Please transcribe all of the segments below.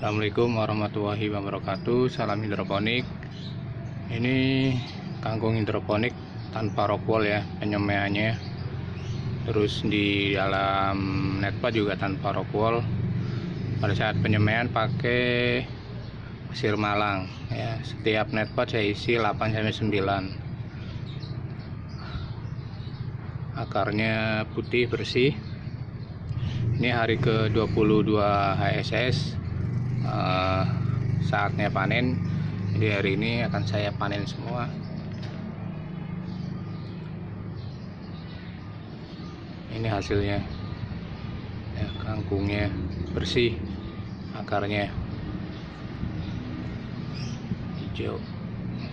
Assalamualaikum warahmatullahi wabarakatuh. Salam hidroponik. Ini kangkung hidroponik tanpa rock wool ya penyemaiannya. Terus di dalam netpot juga tanpa rock wool. Pada saat penyemaian pakai pasir malang ya. Setiap netpot saya isi 8-9. Akarnya putih bersih. Ini hari ke-22 HSS. Saatnya panen. Jadi hari ini akan saya panen semua. Ini hasilnya ya, kangkungnya bersih, akarnya hijau.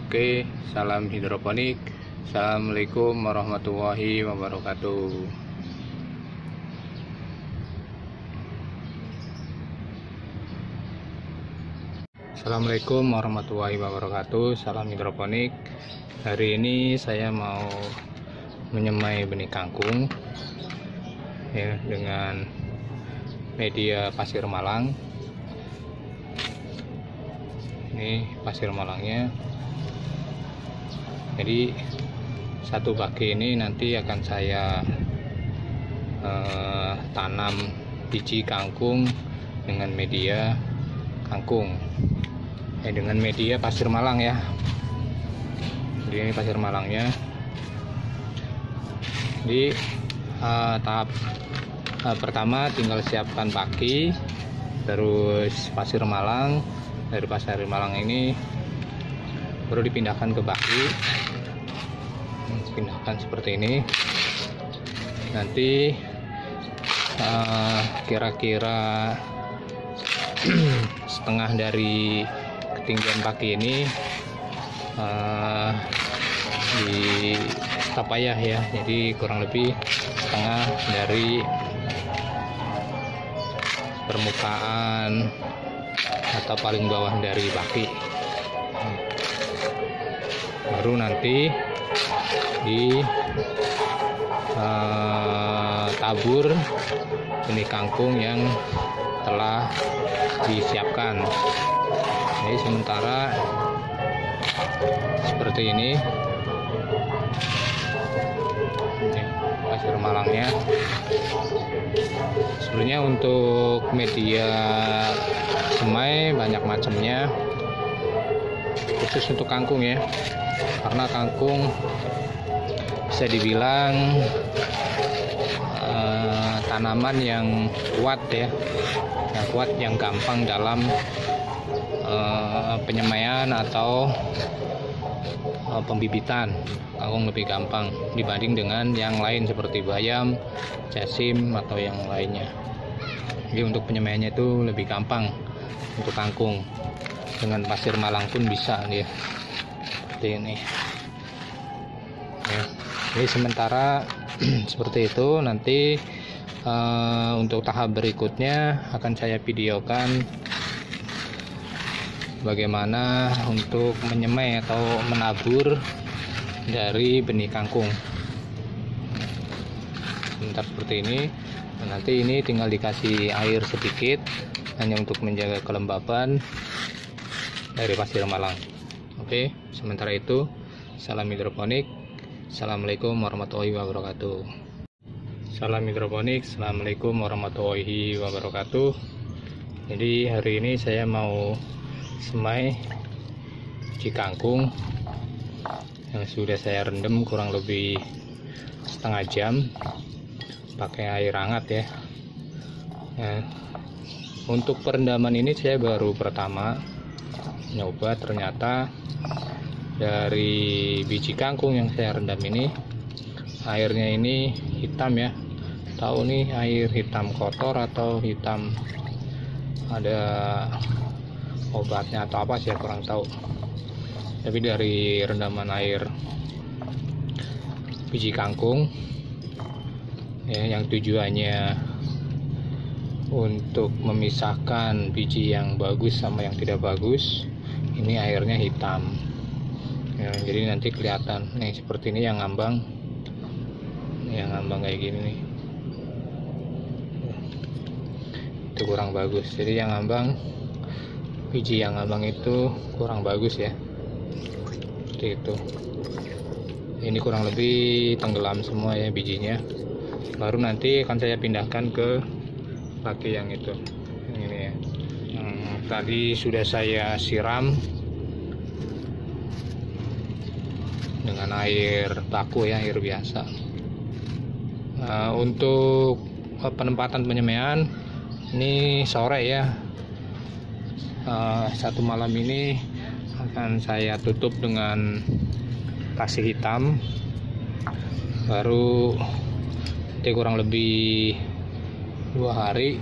Oke, salam hidroponik. Assalamualaikum warahmatullahi wabarakatuh. Assalamualaikum warahmatullahi wabarakatuh. Salam hidroponik. Hari ini saya mau menyemai benih kangkung ya dengan media pasir malang. Ini pasir malangnya. Jadi satu baki ini nanti akan saya tanam biji kangkung dengan media kangkung. Dengan media pasir malang ya. Jadi ini pasir malangnya. Di tahap pertama tinggal siapkan baki, terus pasir malang. Dari pasir malang ini baru dipindahkan ke baki. Pindahkan seperti ini. Nanti kira-kira setengah dari ketinggian baki ini di tapayah ya, jadi kurang lebih setengah dari permukaan atau paling bawah dari baki. Baru nanti di tabur benih kangkung yang telah disiapkan. Jadi sementara seperti ini pasir malangnya. Sebenarnya untuk media semai banyak macamnya, khusus untuk kangkung ya, karena kangkung bisa dibilang tanaman yang kuat ya, yang kuat, yang gampang dalam penyemaian atau pembibitan. Kangkung lebih gampang dibanding dengan yang lain seperti bayam, jasim atau yang lainnya. Jadi untuk penyemaiannya itu lebih gampang untuk kangkung. Dengan pasir malang pun bisa dia seperti ini ya. Jadi sementara seperti itu. Nanti untuk tahap berikutnya akan saya videokan bagaimana untuk menyemai atau menabur dari benih kangkung. Sebentar seperti ini. Nanti ini tinggal dikasih air sedikit hanya untuk menjaga kelembapan dari pasir malang. Oke, sementara itu salam hidroponik. Assalamualaikum warahmatullahi wabarakatuh. Salam hidroponik. Assalamualaikum warahmatullahi wabarakatuh. Jadi hari ini saya mau semai biji kangkung yang sudah saya rendam kurang lebih setengah jam pakai air hangat ya. Untuk perendaman ini saya baru pertama nyoba, ternyata dari biji kangkung yang saya rendam ini airnya ini hitam ya. Tahu nih, air hitam kotor atau hitam ada obatnya atau apa sih, kurang tahu. Tapi dari rendaman air biji kangkung ya, yang tujuannya untuk memisahkan biji yang bagus sama yang tidak bagus, ini airnya hitam ya. Jadi nanti kelihatan nih seperti ini yang ngambang kayak gini nih, itu kurang bagus. Jadi yang ngambang biji yang abang itu kurang bagus ya, seperti itu. Ini kurang lebih tenggelam semua ya bijinya. Baru nanti akan saya pindahkan ke laki yang itu, yang ini ya. Tadi sudah saya siram dengan air baku ya, air biasa. Untuk penempatan penyemaian ini sore ya, satu malam ini akan saya tutup dengan pasir hitam. Baru kurang lebih 2 hari,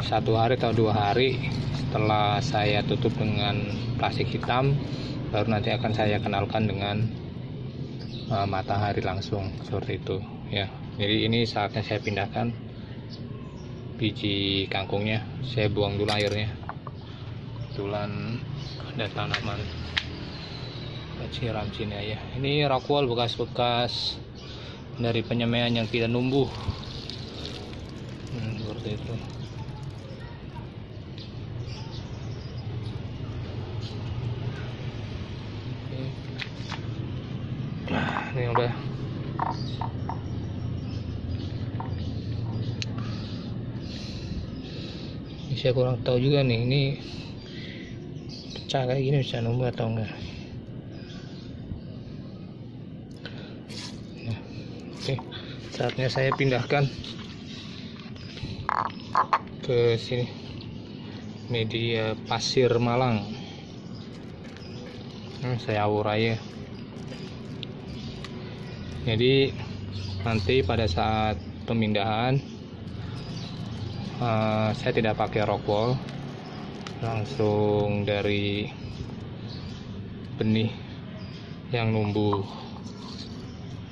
1 hari atau 2 hari setelah saya tutup dengan plastik hitam, baru nanti akan saya kenalkan dengan matahari langsung, seperti itu ya. Jadi ini saatnya saya pindahkan biji kangkungnya, saya buang dulu airnya. Kebetulan ada tanaman siram sini ya. Ini rockwool bekas-bekas dari penyemaian yang tidak numbuh, seperti itu. Nah, ini udah. Saya kurang tahu juga nih, ini pecah kayak gini bisa numbuh atau enggak. Nah, oke, saatnya saya pindahkan ke sini, media pasir Malang. Saya urai ya. Jadi nanti pada saat pemindahan saya tidak pakai rockwool, langsung dari benih yang numbuh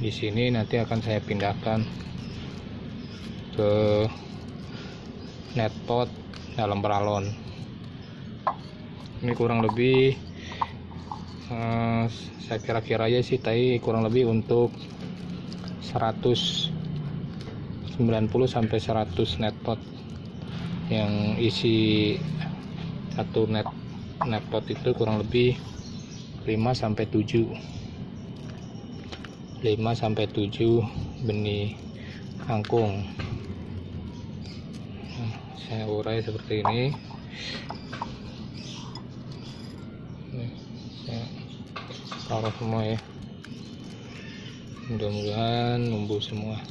di sini nanti akan saya pindahkan ke net pot dalam peralon. Ini kurang lebih saya kira-kira aja sih, tapi kurang lebih untuk 190 sampai 100 net pot yang isi satu net pot itu kurang lebih 5 sampai 7 benih kangkung. Saya urai seperti ini. Saya taruh semua ya, mudah-mudahan numbuh semua.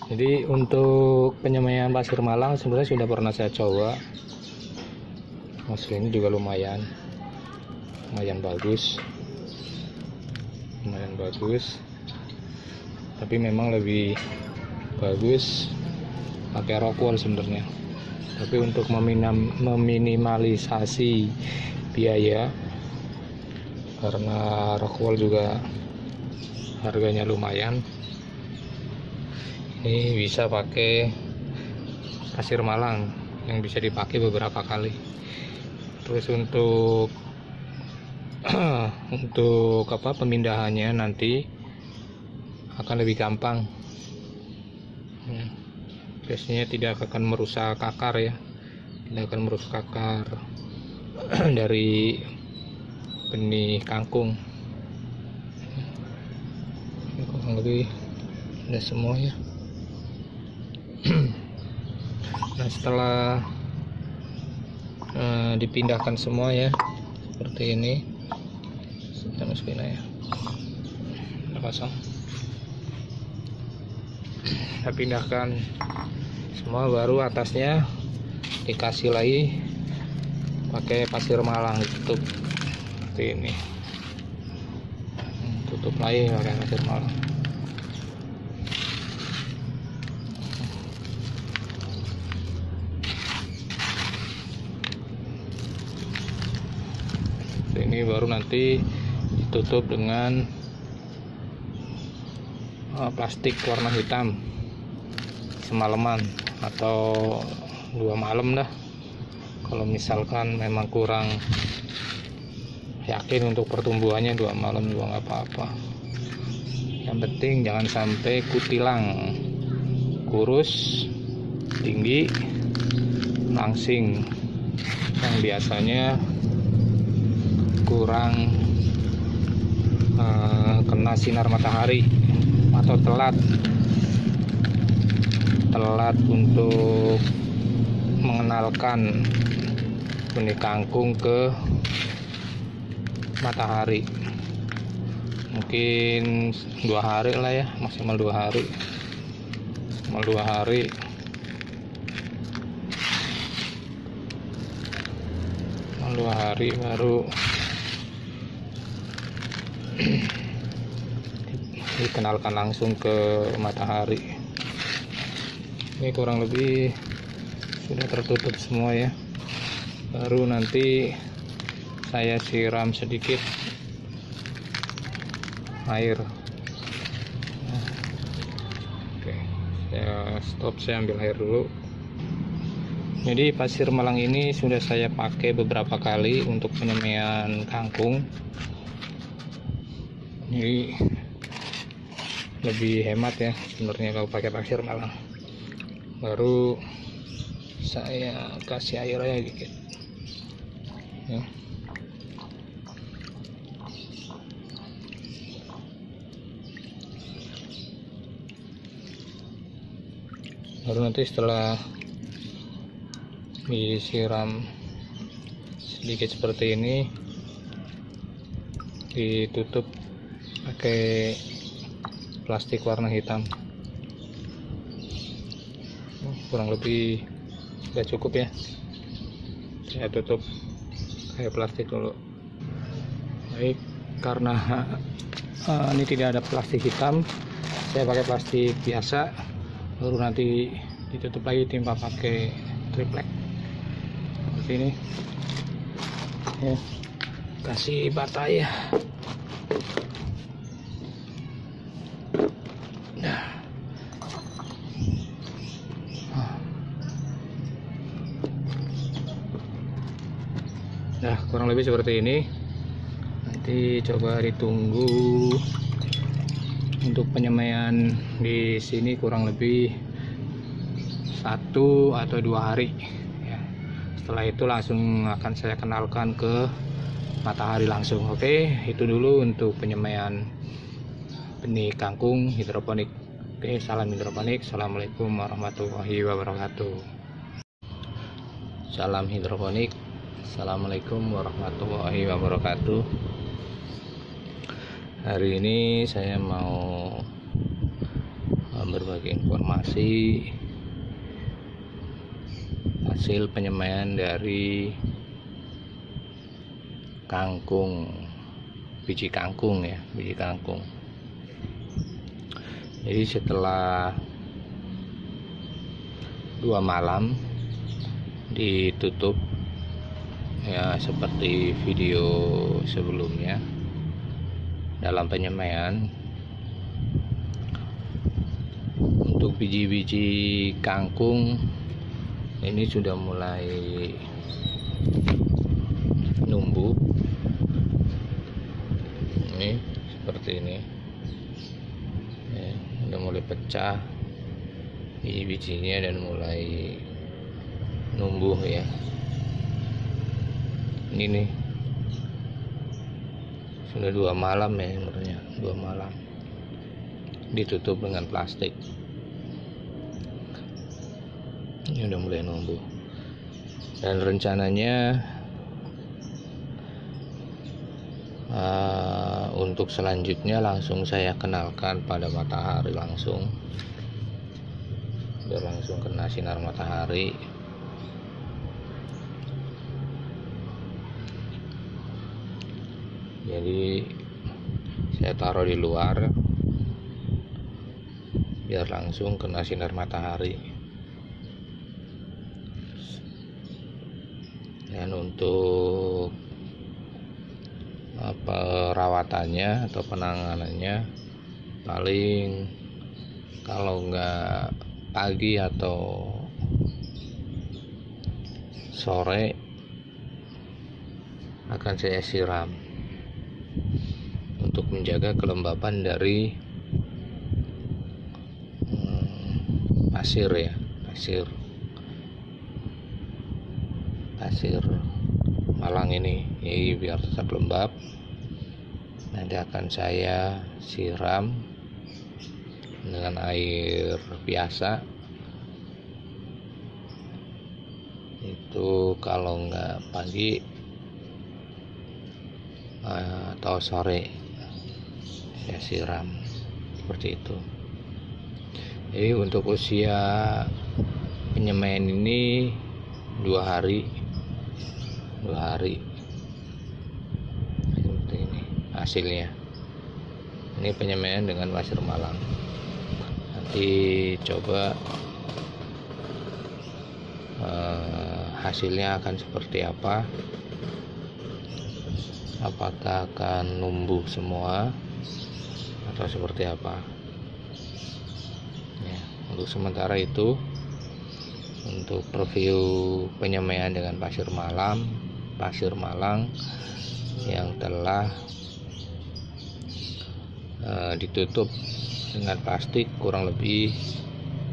Jadi untuk penyemaian pasir Malang sebenarnya sudah pernah saya coba. Hasil ini juga lumayan bagus, tapi memang lebih bagus pakai rockwool sebenarnya. Tapi untuk meminimalisasi biaya, karena rockwool juga harganya lumayan, ini bisa pakai pasir Malang yang bisa dipakai beberapa kali. Terus untuk pemindahannya nanti akan lebih gampang. Biasanya tidak akan merusak akar ya, tidak akan merusak akar dari benih kangkung. Ini kurang lebih ada semua ya. Nah, setelah dipindahkan semua ya seperti ini, kita masukin ya, udah pasang. Kita pindahkan semua, baru atasnya dikasih lagi pakai pasir Malang, ditutup seperti ini, tutup lagi pakai pasir Malang. Ini baru nanti ditutup dengan plastik warna hitam semalaman atau 2 malam dah. Kalau misalkan memang kurang yakin untuk pertumbuhannya, 2 malam juga nggak apa-apa. Yang penting jangan sampai kutilang, kurus, tinggi, langsing yang biasanya kurang kena sinar matahari atau telat untuk mengenalkan benih kangkung ke matahari. Mungkin 2 hari lah ya, maksimal 2 hari, baru dikenalkan langsung ke matahari. Ini kurang lebih sudah tertutup semua ya, baru nanti saya siram sedikit air. Oke, saya stop, saya ambil air dulu. Jadi pasir malang ini sudah saya pakai beberapa kali untuk penyemaian kangkung. Jadi lebih hemat ya sebenarnya kalau pakai pasir malang. Baru saya kasih air aja dikit ya. Baru nanti setelah disiram sedikit seperti ini, ditutup pakai plastik warna hitam. Kurang lebih sudah cukup ya, saya tutup kayak plastik dulu. Baik, karena ini tidak ada plastik hitam, saya pakai plastik biasa. Baru nanti ditutup lagi, timpa pakai triplek seperti ini ya. Kasih bata ya. Nah, kurang lebih seperti ini. Nanti coba ditunggu untuk penyemaian di sini kurang lebih 1 atau 2 hari ya. Setelah itu langsung akan saya kenalkan ke matahari langsung. Oke, itu dulu untuk penyemaian benih kangkung hidroponik. Oke, salam hidroponik. Assalamualaikum warahmatullahi wabarakatuh. Salam hidroponik. Assalamualaikum warahmatullahi wabarakatuh. Hari ini saya mau berbagi informasi hasil penyemaian dari kangkung, biji kangkung ya, biji kangkung. Jadi setelah 2 malam ditutup ya, seperti video sebelumnya dalam penyemaian, untuk biji-biji kangkung ini sudah mulai numbuh. Ini seperti ini ya, udah mulai pecah biji-bijinya dan mulai numbuh ya. Ini nih sudah 2 malam ya, sebenarnya 2 malam ditutup dengan plastik. Ini udah mulai numbuh, dan rencananya untuk selanjutnya langsung saya kenalkan pada matahari langsung, biar langsung kena sinar matahari. Jadi saya taruh di luar biar langsung kena sinar matahari. Dan untuk perawatannya atau penanganannya, paling kalau enggak pagi atau sore akan saya siram untuk menjaga kelembapan dari pasir ya, pasir. pasir malang ini. Jadi biar tetap lembab, nanti akan saya siram dengan air biasa. Itu kalau nggak pagi atau sore saya siram seperti itu. Jadi untuk usia penyemaian ini 2 hari seperti ini hasilnya. Ini penyemaian dengan pasir malang. Nanti coba hasilnya akan seperti apa, apakah akan numbuh semua atau seperti apa ya. Untuk sementara itu, untuk review penyemaian dengan pasir malang yang telah ditutup dengan plastik kurang lebih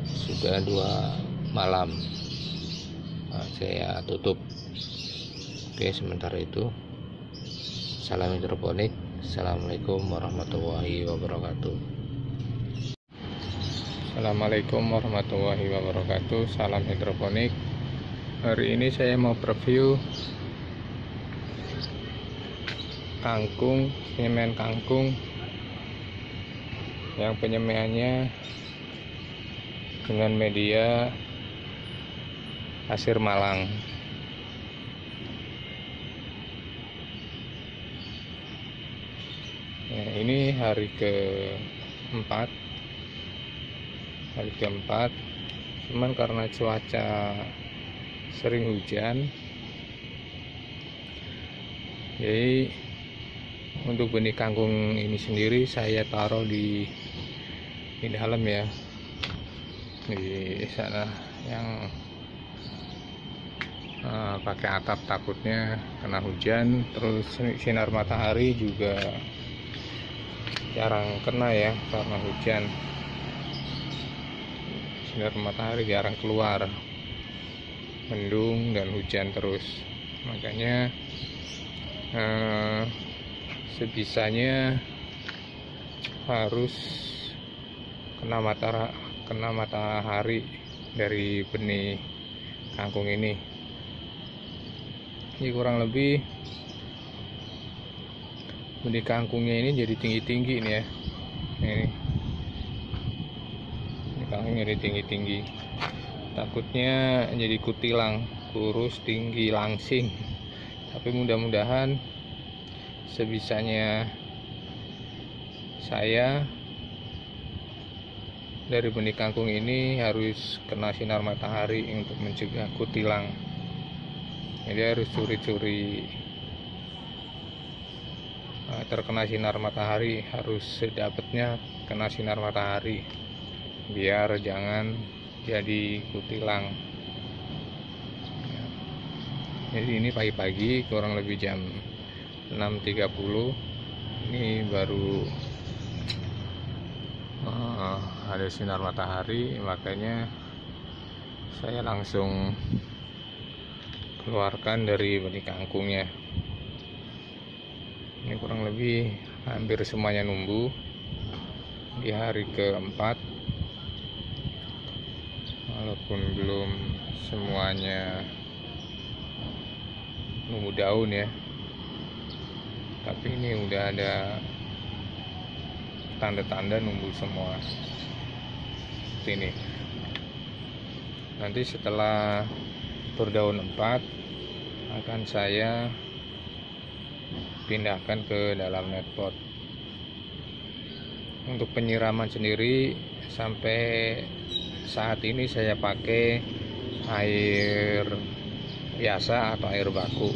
sudah 2 malam. Saya tutup. Oke, sementara itu salam hidroponik. Assalamualaikum warahmatullahi wabarakatuh. Assalamualaikum warahmatullahi wabarakatuh. Salam hidroponik. Hari ini saya mau preview kangkung, penyemaian kangkung yang penyemaiannya dengan media pasir malang. Ya, ini hari keempat, cuman karena cuaca sering hujan, jadi untuk benih kangkung ini sendiri saya taruh di dalam ya, di sana yang pakai atap, takutnya kena hujan. Terus sinar matahari juga jarang kena ya, karena hujan sinar matahari jarang keluar, mendung dan hujan terus. Makanya sebisanya harus kena matahari dari benih kangkung ini. Ini kurang lebih benih kangkungnya ini jadi tinggi-tinggi ini ya. Ini kangkung jadi tinggi-tinggi. Takutnya jadi kutilang, kurus, tinggi, langsing. Tapi mudah-mudahan sebisanya saya dari benih kangkung ini harus kena sinar matahari untuk mencegah kutilang. Jadi harus curi-curi terkena sinar matahari, harus sedapatnya kena sinar matahari biar jangan jadi kutilang. Jadi ini pagi-pagi kurang lebih jam 6.30 ini baru ada sinar matahari, makanya saya langsung keluarkan dari benih kangkungnya. Ini kurang lebih hampir semuanya numbuh di hari keempat, walaupun belum semuanya numbuh daun ya, tapi ini udah ada tanda-tanda numbuh semua seperti ini. Nanti setelah berdaun 4 akan saya pindahkan ke dalam netpot. Untuk penyiraman sendiri sampai saat ini saya pakai air biasa atau air baku,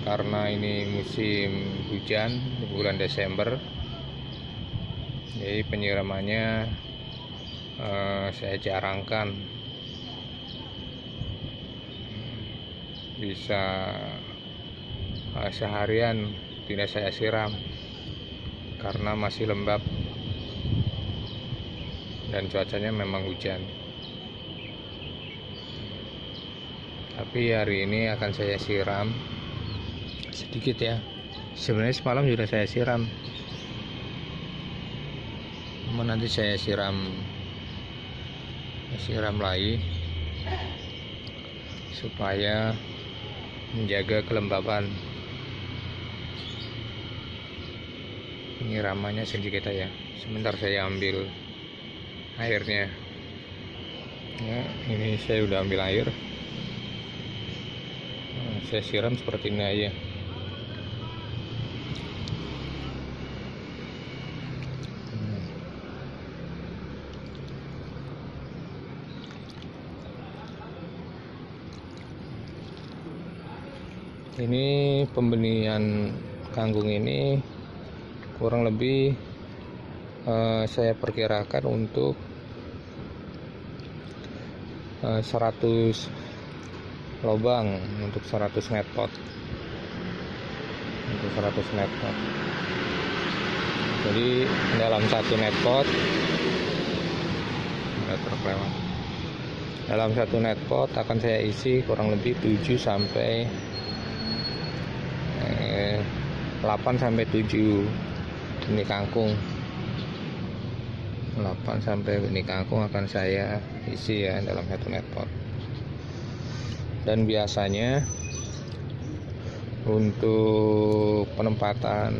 karena ini musim hujan di bulan Desember. Jadi penyiramannya saya jarangkan, bisa seharian tidak saya siram karena masih lembab dan cuacanya memang hujan. tapi hari ini akan saya siram sedikit ya. Sebenarnya semalam sudah saya siram, namun nanti saya siram lagi supaya menjaga kelembapan. Penyiramannya sedikit aja. Sebentar saya ambil airnya ya. Ini saya udah ambil air. Saya siram seperti ini aja. Ini pembenihan kangkung ini kurang lebih saya perkirakan untuk 100 lubang untuk 100 net pot. Untuk 100 net pot. Jadi dalam satu net pot dalam satu net pot akan saya isi kurang lebih 7 sampai 8 sampai 7 benih kangkung. 8 sampai benih kangkung akan saya isi ya dalam satu net pot. Dan biasanya untuk penempatan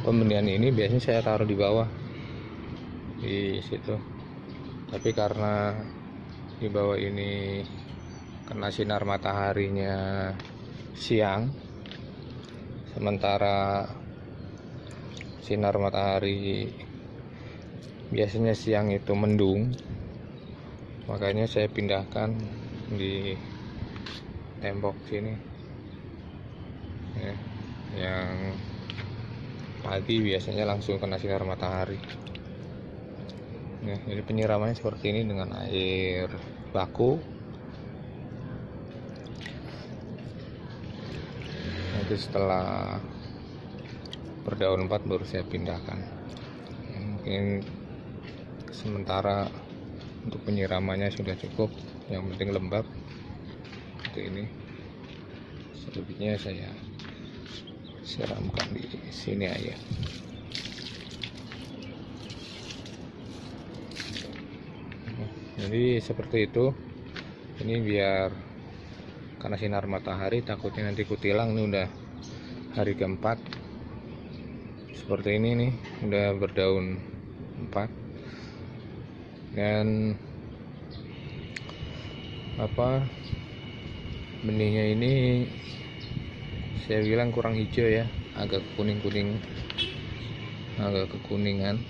pembenihan ini biasanya saya taruh di bawah di situ. Tapi karena di bawah ini kena sinar mataharinya siang, sementara sinar matahari biasanya siang itu mendung, makanya saya pindahkan di tembok sini ya, yang pagi biasanya langsung kena sinar matahari ya. Jadi penyiramannya seperti ini dengan air baku. Nanti setelah berdaun 4 baru saya pindahkan. Mungkin sementara untuk penyiramannya sudah cukup, yang penting lembab. Seperti ini. Selebihnya saya siramkan di sini aja. Jadi seperti itu. Ini biar karena sinar matahari takutnya nanti kutilang. Ini udah hari keempat seperti ini nih, udah berdaun 4 dan benihnya ini saya bilang kurang hijau ya, agak kuning-kuning, agak kekuningan.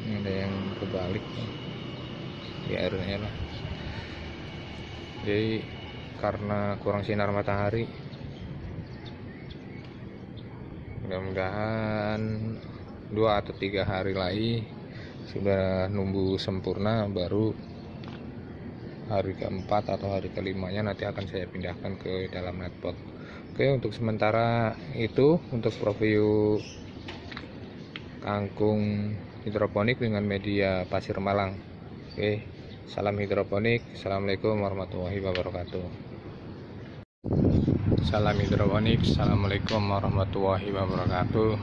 Ini ada yang kebalik di airnya lah. Jadi karena kurang sinar matahari, mudah-mudahan 2 atau 3 hari lagi sudah numbuh sempurna, baru hari keempat atau hari kelimanya nanti akan saya pindahkan ke dalam net pot. Oke, untuk sementara itu untuk preview kangkung hidroponik dengan media pasir malang. Oke, salam hidroponik. Assalamualaikum warahmatullahi wabarakatuh. Salam hidroponik. Assalamualaikum warahmatullahi wabarakatuh.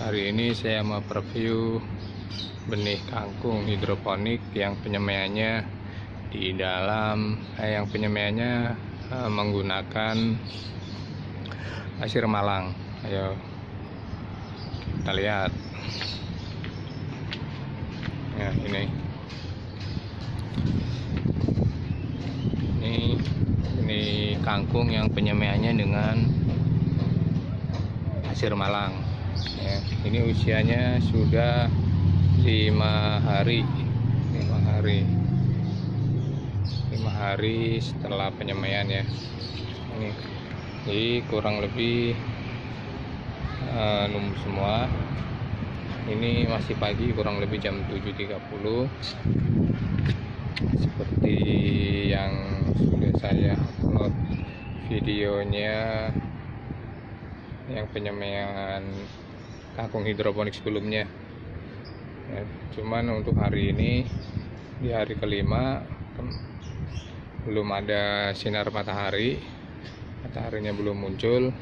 Hari ini saya mau preview benih kangkung hidroponik yang penyemaiannya di dalam menggunakan pasir malang. Ayo kita lihat ya. Ini kangkung yang penyemaiannya dengan pasir malang ya. Ini usianya sudah 5 hari setelah penyemaian ya. Ini jadi kurang lebih numbuh semua. Ini masih pagi, kurang lebih jam 7.30 seperti yang sudah saya upload videonya yang penyemaian kangkung hidroponik sebelumnya ya. Cuman untuk hari ini di hari kelima belum ada sinar matahari, mataharinya belum muncul.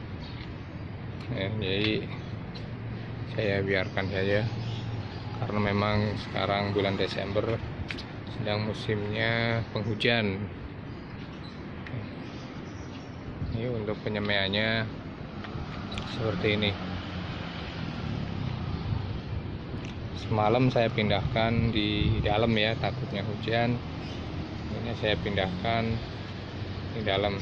Jadi saya biarkan saja, karena memang sekarang bulan Desember sedang musimnya penghujan. Ini untuk penyemaiannya seperti ini. Semalam saya pindahkan di dalam ya, takutnya hujan. Ini saya pindahkan di dalam,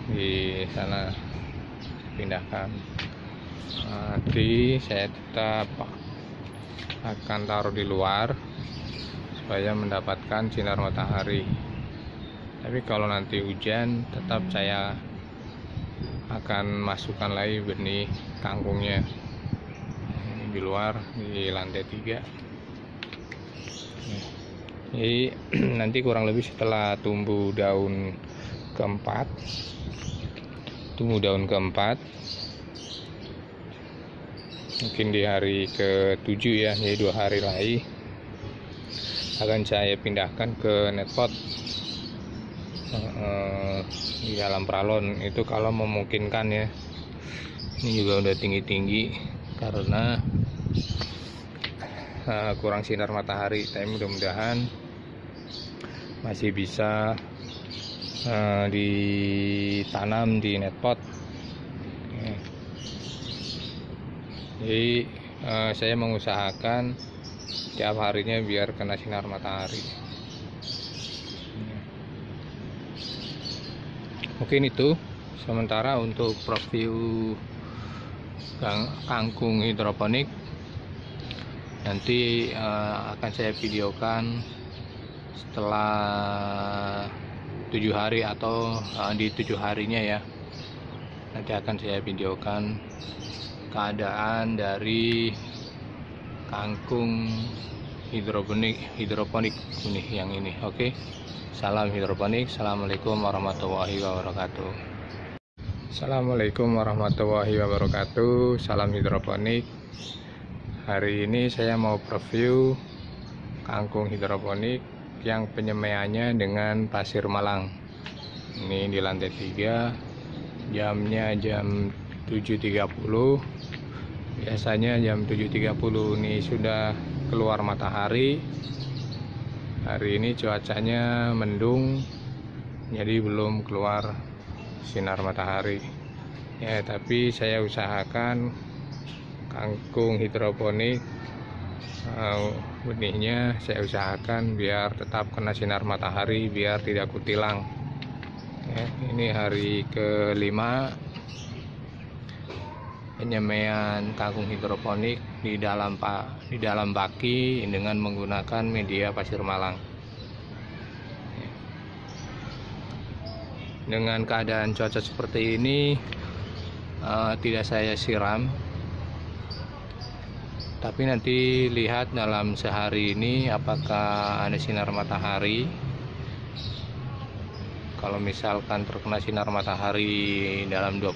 di sana pindahkan. Nanti saya tetap akan taruh di luar supaya mendapatkan sinar matahari. Tapi kalau nanti hujan, tetap saya akan masukkan lagi benih kangkungnya di luar, di lantai 3. Jadi nanti kurang lebih setelah tumbuh daun keempat, mungkin di hari ke-7 ya, jadi 2 hari lagi akan saya pindahkan ke netpot di dalam pralon. Itu kalau memungkinkan ya. Ini juga udah tinggi-tinggi karena kurang sinar matahari, tapi mudah-mudahan masih bisa ditanam di netpot. Jadi saya mengusahakan tiap harinya biar kena sinar matahari. Mungkin itu sementara untuk preview kangkung hidroponik. Nanti akan saya videokan setelah 7 hari atau di 7 harinya ya. Nanti akan saya videokan keadaan dari kangkung hidroponik ini yang ini. Oke. Salam hidroponik. Assalamualaikum warahmatullahi wabarakatuh. Assalamualaikum warahmatullahi wabarakatuh. Salam hidroponik. Hari ini saya mau preview kangkung hidroponik yang penyemaiannya dengan pasir malang. Ini di lantai 3, jamnya jam 7.30. Biasanya jam 7.30 ini sudah keluar matahari. Hari ini cuacanya mendung, jadi belum keluar sinar matahari ya, tapi saya usahakan kangkung hidroponik benihnya saya usahakan biar tetap kena sinar matahari, biar tidak kutilang ya. Ini hari ke-5 penyemaian kangkung hidroponik di dalam baki dengan menggunakan media pasir malang. Dengan keadaan cuaca seperti ini tidak saya siram, tapi nanti lihat dalam sehari ini apakah ada sinar matahari. Kalau misalkan terkena sinar matahari dalam 6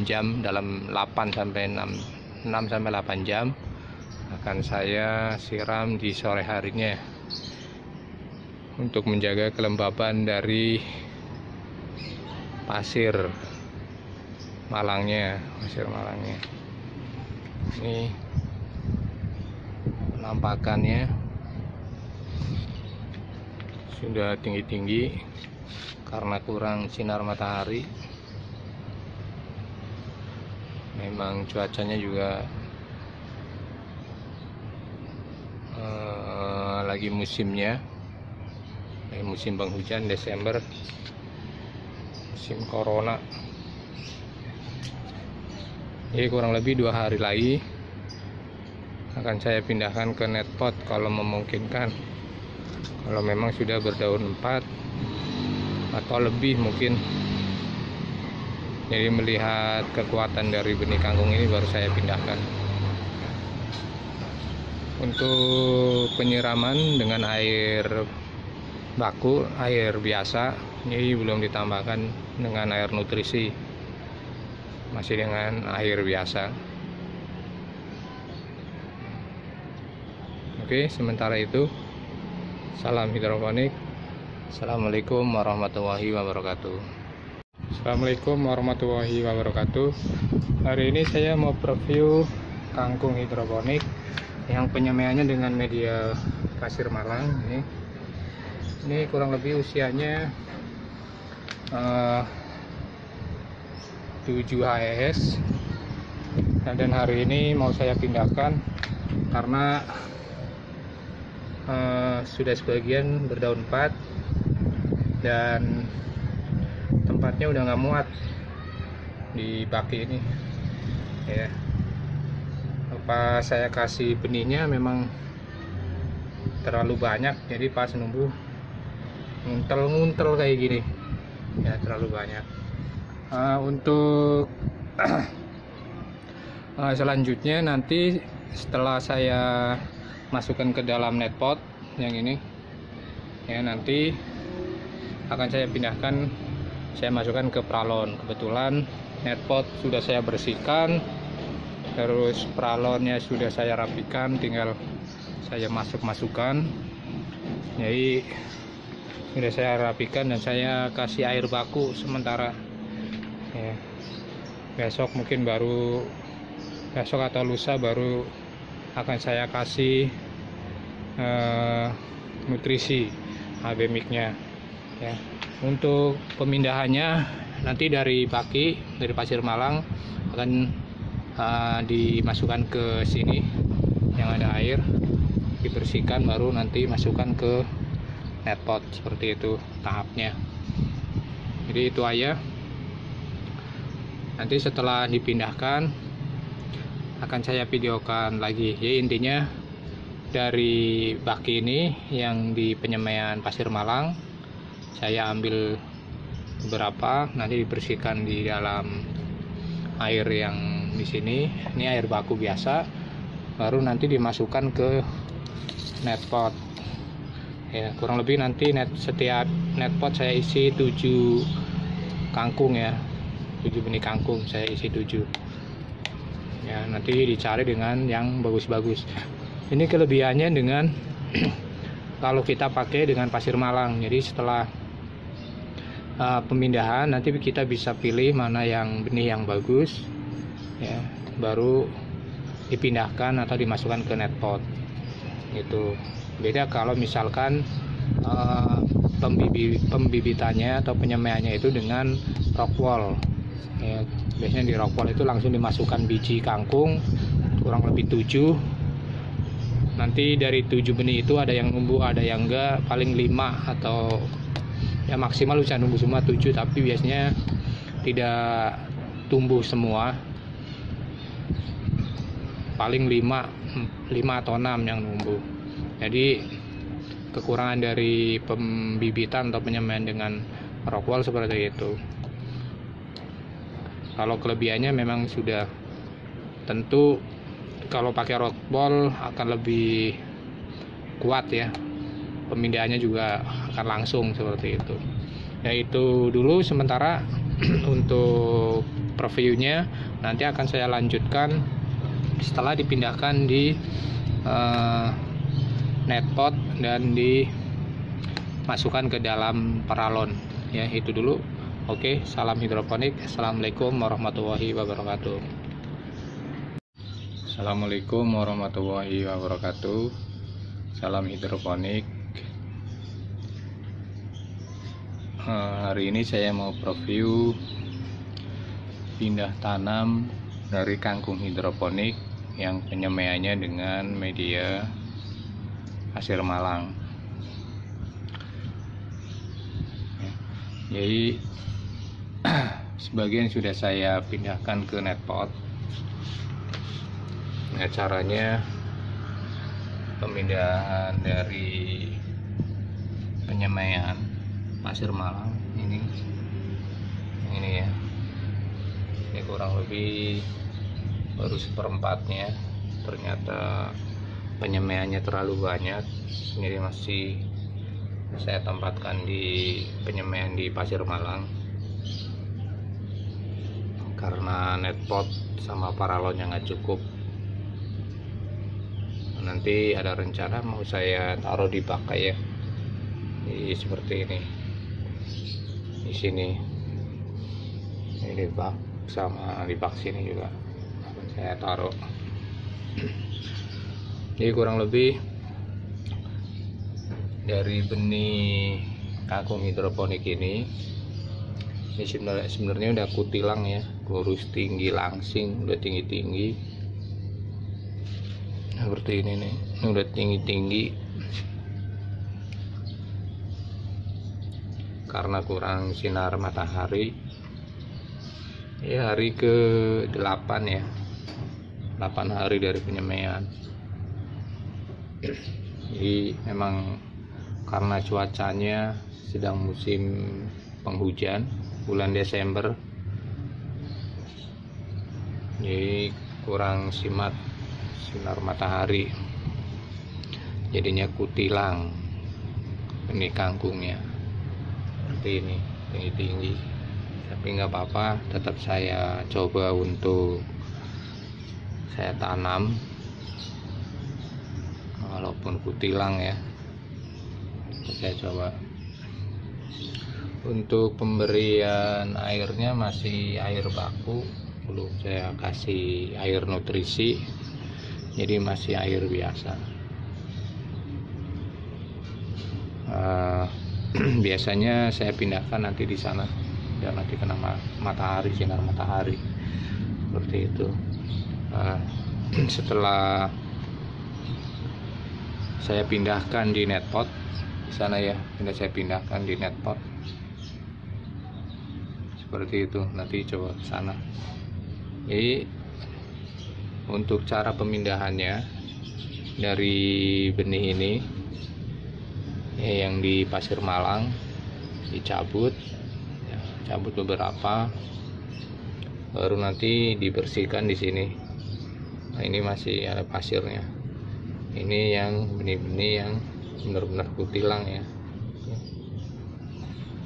jam, dalam 6 sampai 8 jam akan saya siram di sore harinya untuk menjaga kelembapan dari pasir malangnya. Ini penampakannya sudah tinggi-tinggi karena kurang sinar matahari. Memang cuacanya juga lagi musimnya, musim penghujan Desember, musim corona. Jadi kurang lebih 2 hari lagi akan saya pindahkan ke netpot kalau memungkinkan. Kalau memang sudah berdaun 4 atau lebih mungkin. Jadi melihat kekuatan dari benih kangkung ini baru saya pindahkan. Untuk penyiraman dengan air baku, air biasa, ini belum ditambahkan dengan air nutrisi, masih dengan air biasa. Oke, sementara itu Salam hidroponik. Assalamualaikum warahmatullahi wabarakatuh. Assalamualaikum warahmatullahi wabarakatuh. Hari ini saya mau preview kangkung hidroponik yang penyemaiannya dengan media pasir malang. Ini kurang lebih usianya 7 HES, dan hari ini mau saya pindahkan karena sudah sebagian berdaun 4 dan tempatnya udah nggak muat di baki ini ya. Apa saya kasih benihnya memang terlalu banyak, jadi pas numbuh nguntel kayak gini ya, terlalu banyak. Untuk selanjutnya nanti setelah saya masukkan ke dalam net pot yang ini ya, nanti akan saya pindahkan, saya masukkan ke pralon. Kebetulan net pot sudah saya bersihkan, terus pralonnya sudah saya rapikan, tinggal saya masukkan. Jadi sudah saya rapikan dan saya kasih air baku sementara ya. Besok mungkin besok atau lusa baru akan saya kasih nutrisi AB mix-nya ya. Untuk pemindahannya nanti dari baki, dari pasir malang akan dimasukkan ke sini yang ada air, dibersihkan, baru nanti masukkan ke net pot. Seperti itu tahapnya. Jadi itu aja. Nanti setelah dipindahkan akan saya videokan lagi ya. Intinya dari baki ini yang di penyemaian pasir malang saya ambil beberapa, nanti dibersihkan di dalam air yang di sini. Ini air baku biasa, baru nanti dimasukkan ke net pot ya. Kurang lebih nanti setiap net pot saya isi 7 kangkung ya, 7 benih kangkung saya isi 7 ya. Nanti dicari dengan yang bagus-bagus. Ini kelebihannya dengan kalau kita pakai dengan pasir malang, jadi setelah pemindahan nanti kita bisa pilih mana yang benih yang bagus ya, baru dipindahkan atau dimasukkan ke net pot gitu. Beda kalau misalkan pembibitannya atau penyemaiannya itu dengan rockwool ya. Biasanya di rockwool itu langsung dimasukkan biji kangkung kurang lebih 7. Nanti dari 7 benih itu ada yang numbuh, ada yang enggak, paling 5 atau ya maksimal bisa numbuh semua 7, tapi biasanya tidak tumbuh semua, paling 5 atau 6 yang numbuh. Jadi kekurangan dari pembibitan atau penyemaian dengan rockwool seperti itu. Kalau kelebihannya memang sudah tentu kalau pakai rockwool akan lebih kuat ya, pemindahannya juga akan langsung seperti itu. Ya itu dulu sementara untuk previewnya, nanti akan saya lanjutkan setelah dipindahkan di net pot dan dimasukkan ke dalam paralon ya. Itu dulu. Oke, salam hidroponik. Assalamualaikum warahmatullahi wabarakatuh. Assalamualaikum warahmatullahi wabarakatuh. Salam hidroponik. Hari ini saya mau preview pindah tanam dari kangkung hidroponik yang penyemaiannya dengan media pasir malang. Jadi sebagian sudah saya pindahkan ke net pot. Nah, caranya pemindahan dari penyemaian pasir malang ini ya, ini kurang lebih baru 1/4-nya. Ternyata penyemaiannya terlalu banyak, jadi masih saya tempatkan di penyemaian di pasir malang karena net pot sama paralonnya nggak cukup. Nanti ada rencana mau saya taruh di bakai ya, seperti ini. Di sini ini bak sama di bak sini juga saya taruh. Jadi kurang lebih dari benih kangkung hidroponik ini sebenarnya udah kutilang ya, kurus tinggi langsing, udah tinggi seperti ini nih, udah tinggi karena kurang sinar matahari ya. Hari ke-8 ya, 8 hari dari penyemaian. Jadi memang karena cuacanya sedang musim penghujan bulan Desember, jadi kurang sinar matahari, jadinya kutilang ini kangkungnya seperti ini, tinggi, tapi nggak apa-apa, tetap saya coba untuk saya tanam walaupun kutilang ya. Saya coba. Untuk pemberian airnya masih air baku, belum saya kasih air nutrisi, jadi masih air biasa. Biasanya saya pindahkan nanti di sana biar nanti kena matahari, sinar matahari seperti itu. Setelah saya pindahkan di net pot di sana ya, saya pindahkan di net pot seperti itu, nanti coba ke sana. Jadi untuk cara pemindahannya dari benih ini ya, yang di Pasir Malang dicabut ya, cabut beberapa, baru nanti dibersihkan di sini. Nah, ini masih ada pasirnya. Ini yang benih-benih yang benar-benar kutilang ya,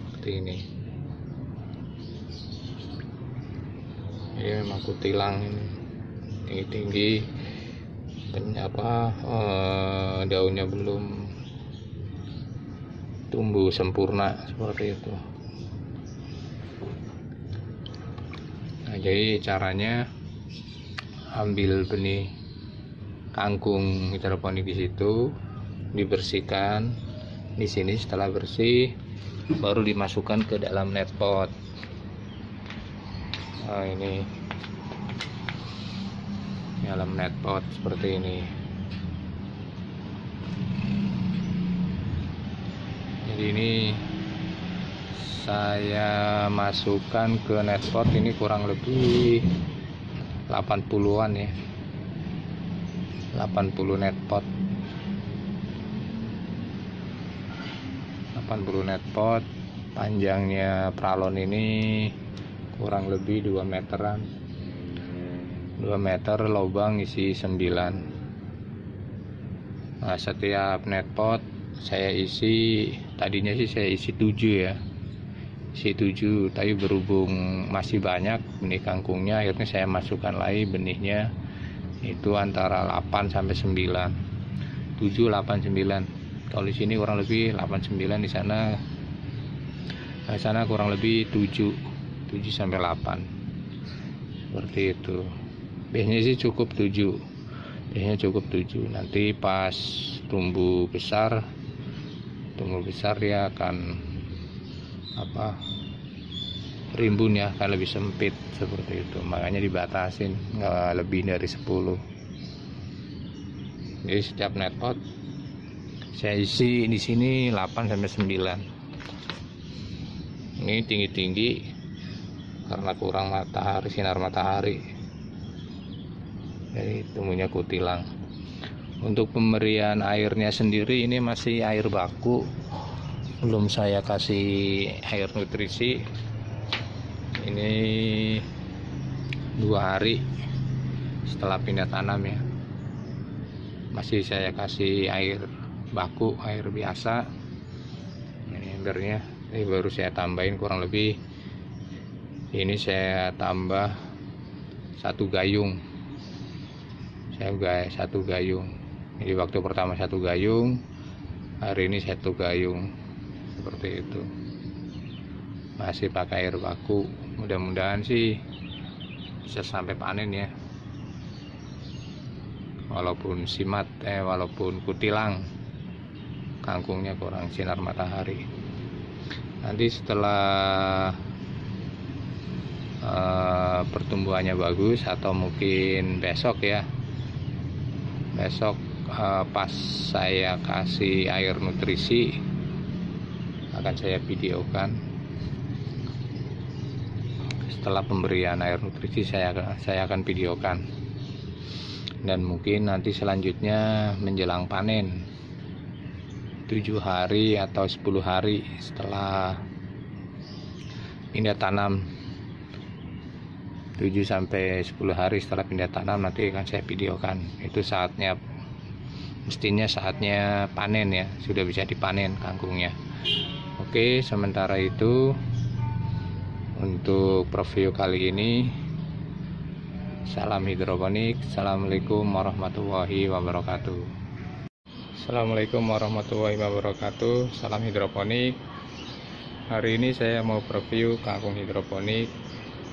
seperti ini. Jadi memang kutilang ini tinggi, daunnya belum tumbuh sempurna seperti itu. Nah, jadi caranya ambil benih kangkung hidroponik di situ, dibersihkan di sini. Setelah bersih baru dimasukkan ke dalam net pot. Nah, ini dalam net pot seperti ini. Jadi ini saya masukkan ke net pot ini kurang lebih 80-an ya, 80 net pot, 80 net pot. Panjangnya pralon ini kurang lebih 2 meteran, 2 meter, lubang isi 9. Nah, setiap net pot saya isi, tadinya sih saya isi 7 ya, isi 7, tapi berhubung masih banyak benih kangkungnya, akhirnya saya masukkan lagi benihnya itu antara 8 sampai 9, 7, 8, 9. Kalau di sini kurang lebih 8, 9, di sana kurang lebih 7 sampai 8 seperti itu. Biasanya sih cukup 7, biasanya cukup 7. Nanti pas tumbuh besar dia akan rimbun ya, akan lebih sempit seperti itu, makanya dibatasin nggak lebih dari 10. Jadi setiap net pot saya isi di sini 8 sampai 9. Ini tinggi karena kurang matahari, sinar matahari, jadi tumbuhnya kutilang. Untuk pemberian airnya sendiri ini masih air baku, belum saya kasih air nutrisi. Ini 2 hari setelah pindah tanam ya, masih saya kasih air baku, air biasa. Ini embernya, ini baru saya tambahin kurang lebih, ini saya tambah 1 gayung. Saya 1 gayung. Jadi waktu pertama 1 gayung, hari ini 1 gayung. seperti itu. Masih pakai air baku, mudah-mudahan sih bisa sampai panen ya, walaupun walaupun kutilang, kangkungnya kurang sinar matahari. Nanti setelah pertumbuhannya bagus, atau mungkin besok pas saya kasih air nutrisi akan saya videokan. Setelah pemberian air nutrisi saya akan videokan, dan mungkin nanti selanjutnya menjelang panen 7 hari atau 10 hari setelah pindah tanam, 7 sampai 10 hari setelah pindah tanam nanti akan saya videokan. Itu mestinya saatnya panen ya, sudah bisa dipanen kangkungnya. Oke, sementara itu untuk preview kali ini, salam hidroponik. Assalamualaikum warahmatullahi wabarakatuh. Assalamualaikum warahmatullahi wabarakatuh. Salam hidroponik. Hari ini saya mau preview kangkung hidroponik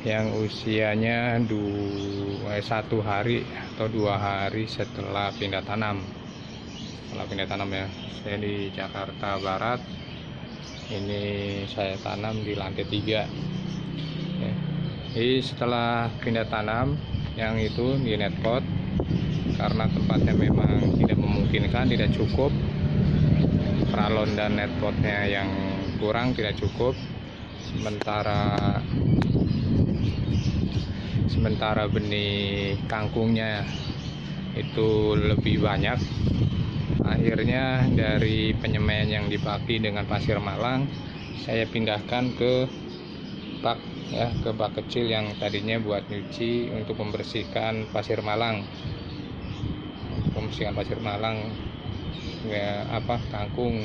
yang usianya 1 hari atau 2 hari setelah pindah tanam. Ya, saya di Jakarta Barat. Ini saya tanam di lantai 3. Jadi setelah pindah tanam yang itu di netpot, karena tempatnya memang tidak memungkinkan, tidak cukup, pralon dan netpotnya yang kurang, tidak cukup, sementara benih kangkungnya itu lebih banyak. Akhirnya dari penyemaian yang dibagi dengan pasir malang, saya pindahkan ke bak kecil yang tadinya buat nyuci untuk membersihkan pasir malang. Kangkung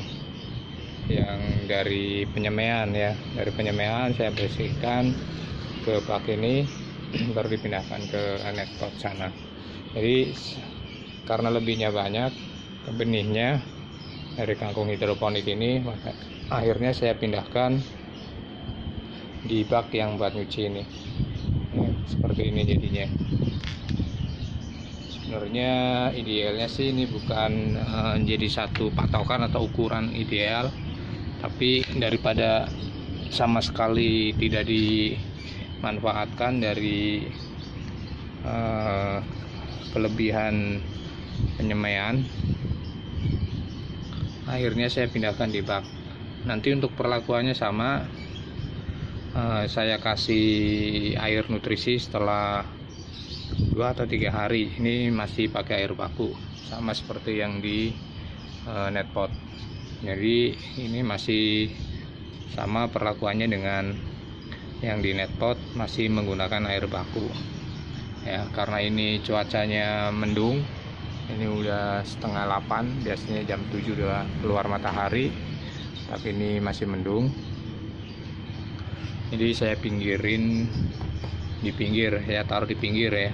yang dari penyemaian ya. Dari penyemaian saya bersihkan ke bak ini, baru dipindahkan ke netpot sana. Jadi karena lebihnya banyak benihnya dari kangkung hidroponik ini, maka akhirnya saya pindahkan di bak yang buat nyuci ini. Seperti ini jadinya. Sebenarnya idealnya sih ini bukan jadi satu patokan atau ukuran ideal, tapi daripada sama sekali tidak dimanfaatkan dari kelebihan penyemaian, akhirnya saya pindahkan di bak. Nanti untuk perlakuannya sama, saya kasih air nutrisi setelah 2 atau 3 hari. Ini masih pakai air baku, sama seperti yang di netpot. Jadi ini masih sama perlakuannya dengan yang di netpot, masih menggunakan air baku ya. Karena ini cuacanya mendung, ini udah setengah 8, biasanya jam 7 udah keluar matahari, tapi ini masih mendung. Jadi saya taruh di pinggir ya,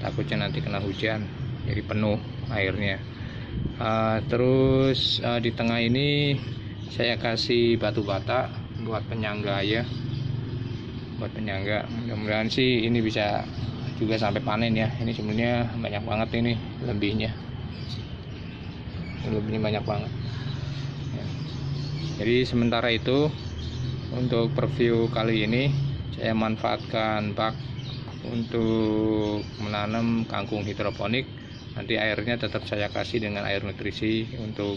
takutnya nanti kena hujan jadi penuh airnya. Terus di tengah ini saya kasih batu bata buat penyangga ya, mudah-mudahan sih ini bisa juga sampai panen ya. Ini sebenarnya banyak banget, ini lebihnya banyak banget ya. Jadi sementara itu untuk preview kali ini saya manfaatkan bak untuk menanam kangkung hidroponik. Nanti airnya tetap saya kasih dengan air nutrisi untuk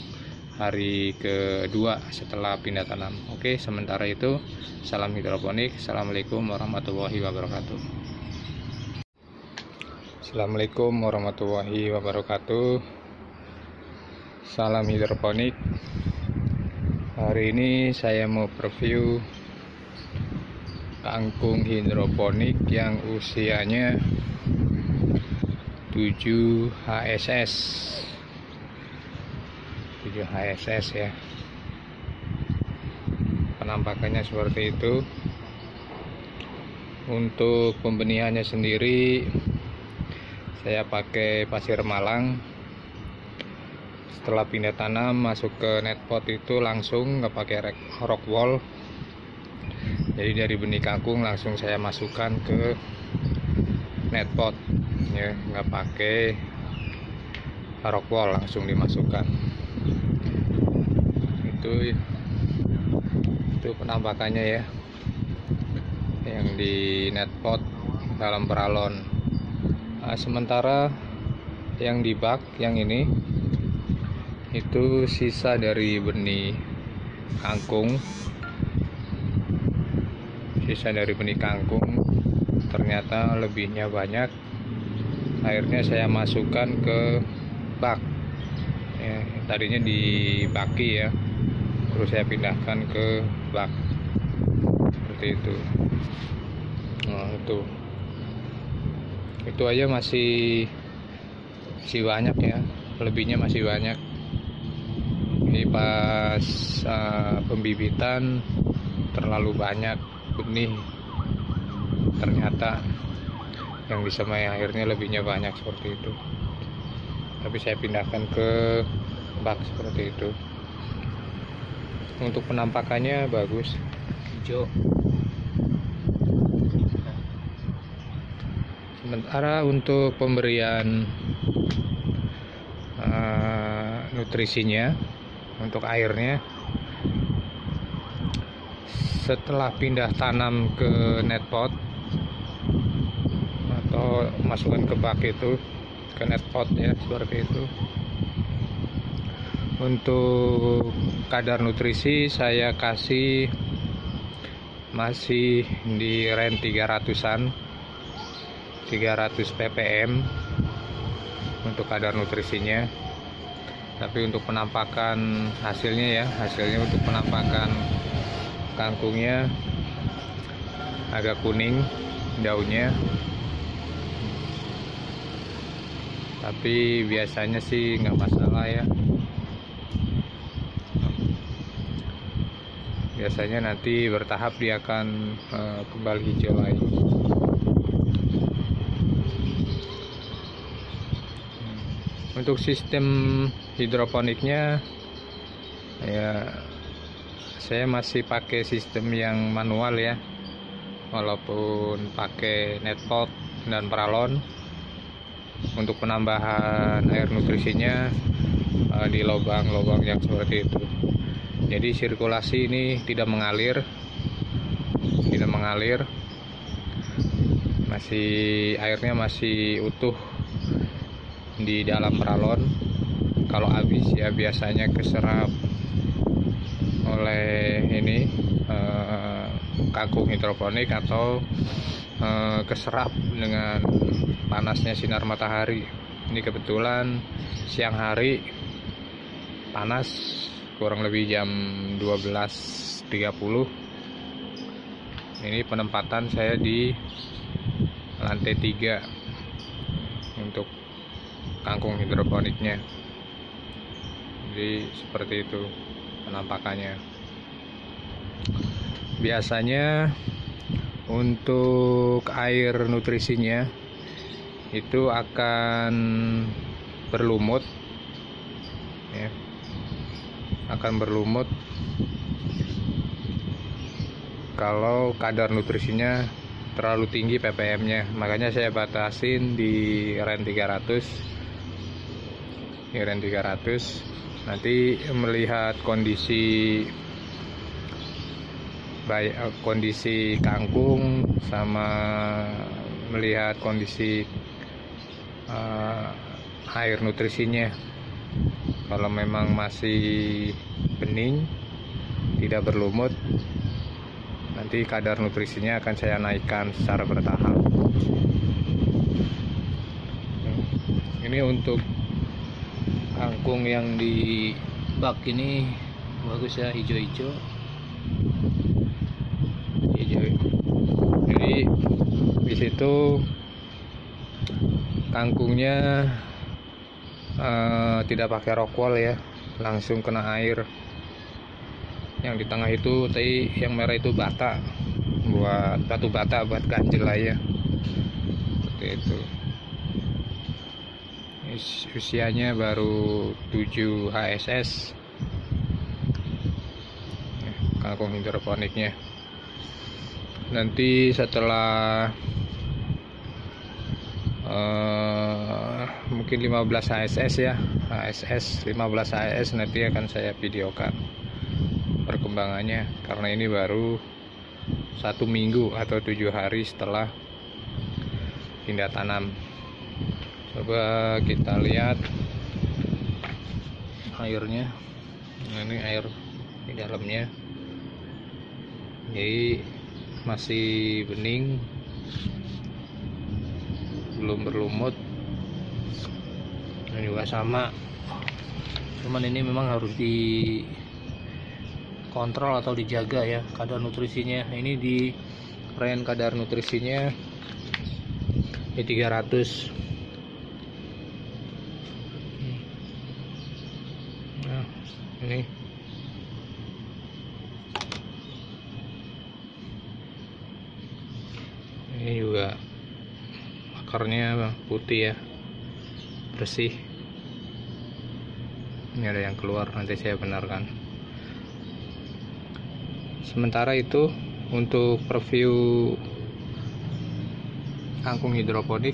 hari kedua setelah pindah tanam. Oke, sementara itu salam hidroponik. Assalamualaikum warahmatullahi wabarakatuh. Assalamualaikum warahmatullahi wabarakatuh. Salam hidroponik. Hari ini saya mau preview kangkung hidroponik yang usianya 7 HSS ya. Penampakannya seperti itu. Untuk pembenihannya sendiri saya pakai pasir malang Setelah pindah tanam masuk ke net pot itu langsung nggak pakai rock wall. Jadi dari benih kangkung langsung saya masukkan ke net pot ya, nggak pakai rock wall, langsung dimasukkan. Itu penampakannya ya, yang di net pot dalam peralon. Sementara yang di bak yang ini itu sisa dari benih kangkung, ternyata lebihnya banyak. Akhirnya saya masukkan ke bak ya, tadinya di baki ya, terus saya pindahkan ke bak seperti itu. Nah, itu aja masih banyak ya, lebihnya masih banyak. Ini pas pembibitan terlalu banyak benih, ternyata yang disemai akhirnya lebihnya banyak seperti itu. Tapi saya pindahkan ke bak seperti itu. Untuk penampakannya bagus, hijau. Sementara untuk pemberian nutrisinya, untuk airnya, setelah pindah tanam ke net pot atau masukkan ke bak itu, ke net pot ya, seperti itu. Untuk kadar nutrisi saya kasih masih di range 300 ppm untuk kadar nutrisinya. Tapi untuk penampakan hasilnya untuk penampakan kangkungnya agak kuning daunnya, tapi biasanya sih nggak masalah ya. Biasanya nanti bertahap dia akan kembali hijau lagi. Untuk sistem hidroponiknya ya, saya masih pakai sistem yang manual ya, walaupun pakai net pot dan peralon. Untuk penambahan air nutrisinya di lubang-lubang yang seperti itu. Jadi sirkulasi ini tidak mengalir, airnya masih utuh di dalam peralon. Kalau habis ya biasanya keserap oleh ini kangkung hidroponik, atau keserap dengan panasnya sinar matahari. Ini kebetulan siang hari panas, kurang lebih jam 12.30. Ini penempatan saya di lantai 3 untuk kangkung hidroponiknya. Jadi seperti itu penampakannya. Biasanya untuk air nutrisinya itu akan berlumut ya, kalau kadar nutrisinya terlalu tinggi ppm-nya. Makanya saya batasin di range 300. Nanti melihat kondisi kangkung sama melihat kondisi air nutrisinya. Kalau memang masih bening, tidak berlumut, nanti kadar nutrisinya akan saya naikkan secara bertahap. Ini untuk kangkung yang di bak ini bagus ya, hijau-hijau. Jadi di situ kangkungnya tidak pakai rock wall ya, langsung kena air. Yang di tengah itu tadi yang merah itu bata, buat batu bata buat ganjel aja, seperti itu. usianya baru 7 HSS. Kangkung hidroponiknya. Nanti setelah mungkin 15 HSS ya, HSS 15 HSS nanti akan saya videokan perkembangannya, karena ini baru 1 minggu atau 7 hari setelah pindah tanam. Coba kita lihat airnya. Nah, ini air di dalamnya, jadi masih bening, belum berlumut. Ini juga sama, cuman ini memang harus dikontrol atau dijaga ya kadar nutrisinya. Ini di range kadar nutrisinya di 300. Nah, ini juga akarnya putih ya, bersih. Ini ada yang keluar, nanti saya benarkan. Sementara itu untuk preview kangkung hidroponik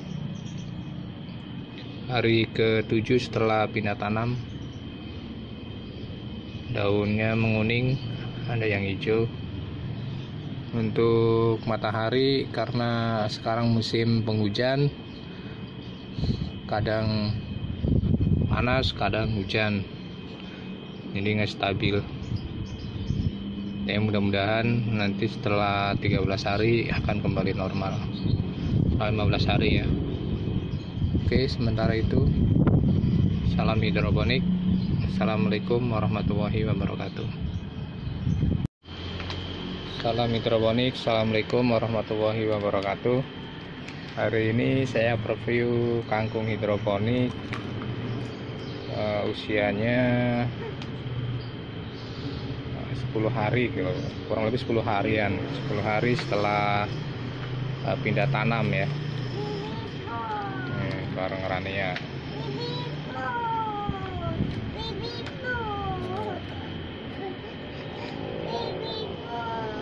hari ke-7 setelah pindah tanam. Daunnya menguning, ada yang hijau. Untuk matahari, karena sekarang musim penghujan, kadang panas kadang hujan, jadi nggak stabil ya. Mudah-mudahan nanti setelah 13 hari akan kembali normal, 15 hari ya. Oke, sementara itu salam hidroponik. Assalamualaikum warahmatullahi wabarakatuh. Salam hidroponik, assalamualaikum warahmatullahi wabarakatuh. Hari ini saya preview kangkung hidroponik. Usianya 10 hari, kurang lebih 10 harian, 10 hari setelah pindah tanam ya. Bareng Rania.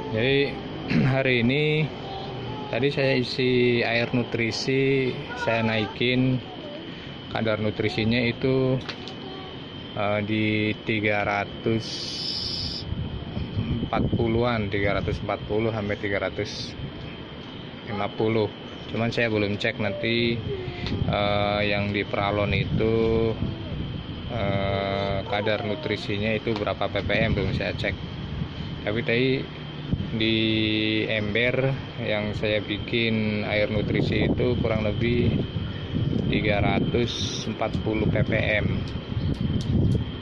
Jadi hari ini tadi saya isi air nutrisi, saya naikin kadar nutrisinya itu di 340-an, 340 sampai 350. Cuman saya belum cek nanti yang di peralon itu kadar nutrisinya itu berapa ppm, belum saya cek. Tapi tadi di ember yang saya bikin air nutrisi itu kurang lebih 340 ppm.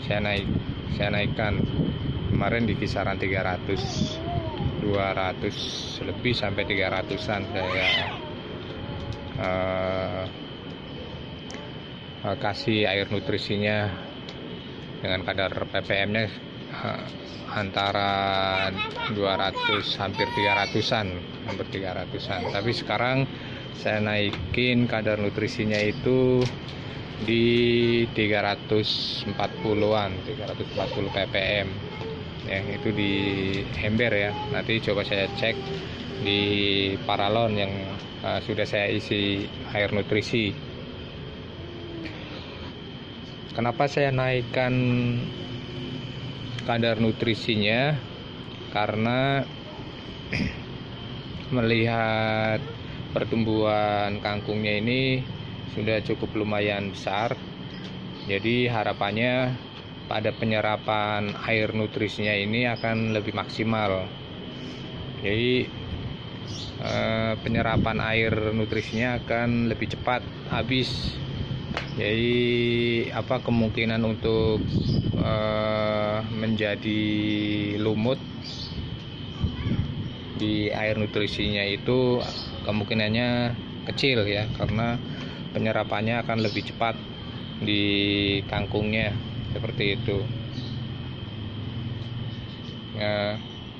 Saya naikkan kemarin di kisaran 300, 200 lebih sampai 300-an saya kasih air nutrisinya dengan kadar ppm-nya antara 200 hampir 300-an, tapi sekarang saya naikin kadar nutrisinya itu di 340-an, 340 ppm ya, itu di ember ya. Nanti coba saya cek di paralon yang sudah saya isi air nutrisi. Kenapa saya naikkan kadar nutrisinya? Karena melihat pertumbuhan kangkungnya ini sudah cukup lumayan besar, jadi harapannya pada penyerapan air nutrisinya ini akan lebih maksimal. Jadi penyerapan air nutrisinya akan lebih cepat habis. Jadi kemungkinan untuk menjadi lumut di air nutrisinya itu kemungkinannya kecil ya, karena penyerapannya akan lebih cepat di kangkungnya, seperti itu.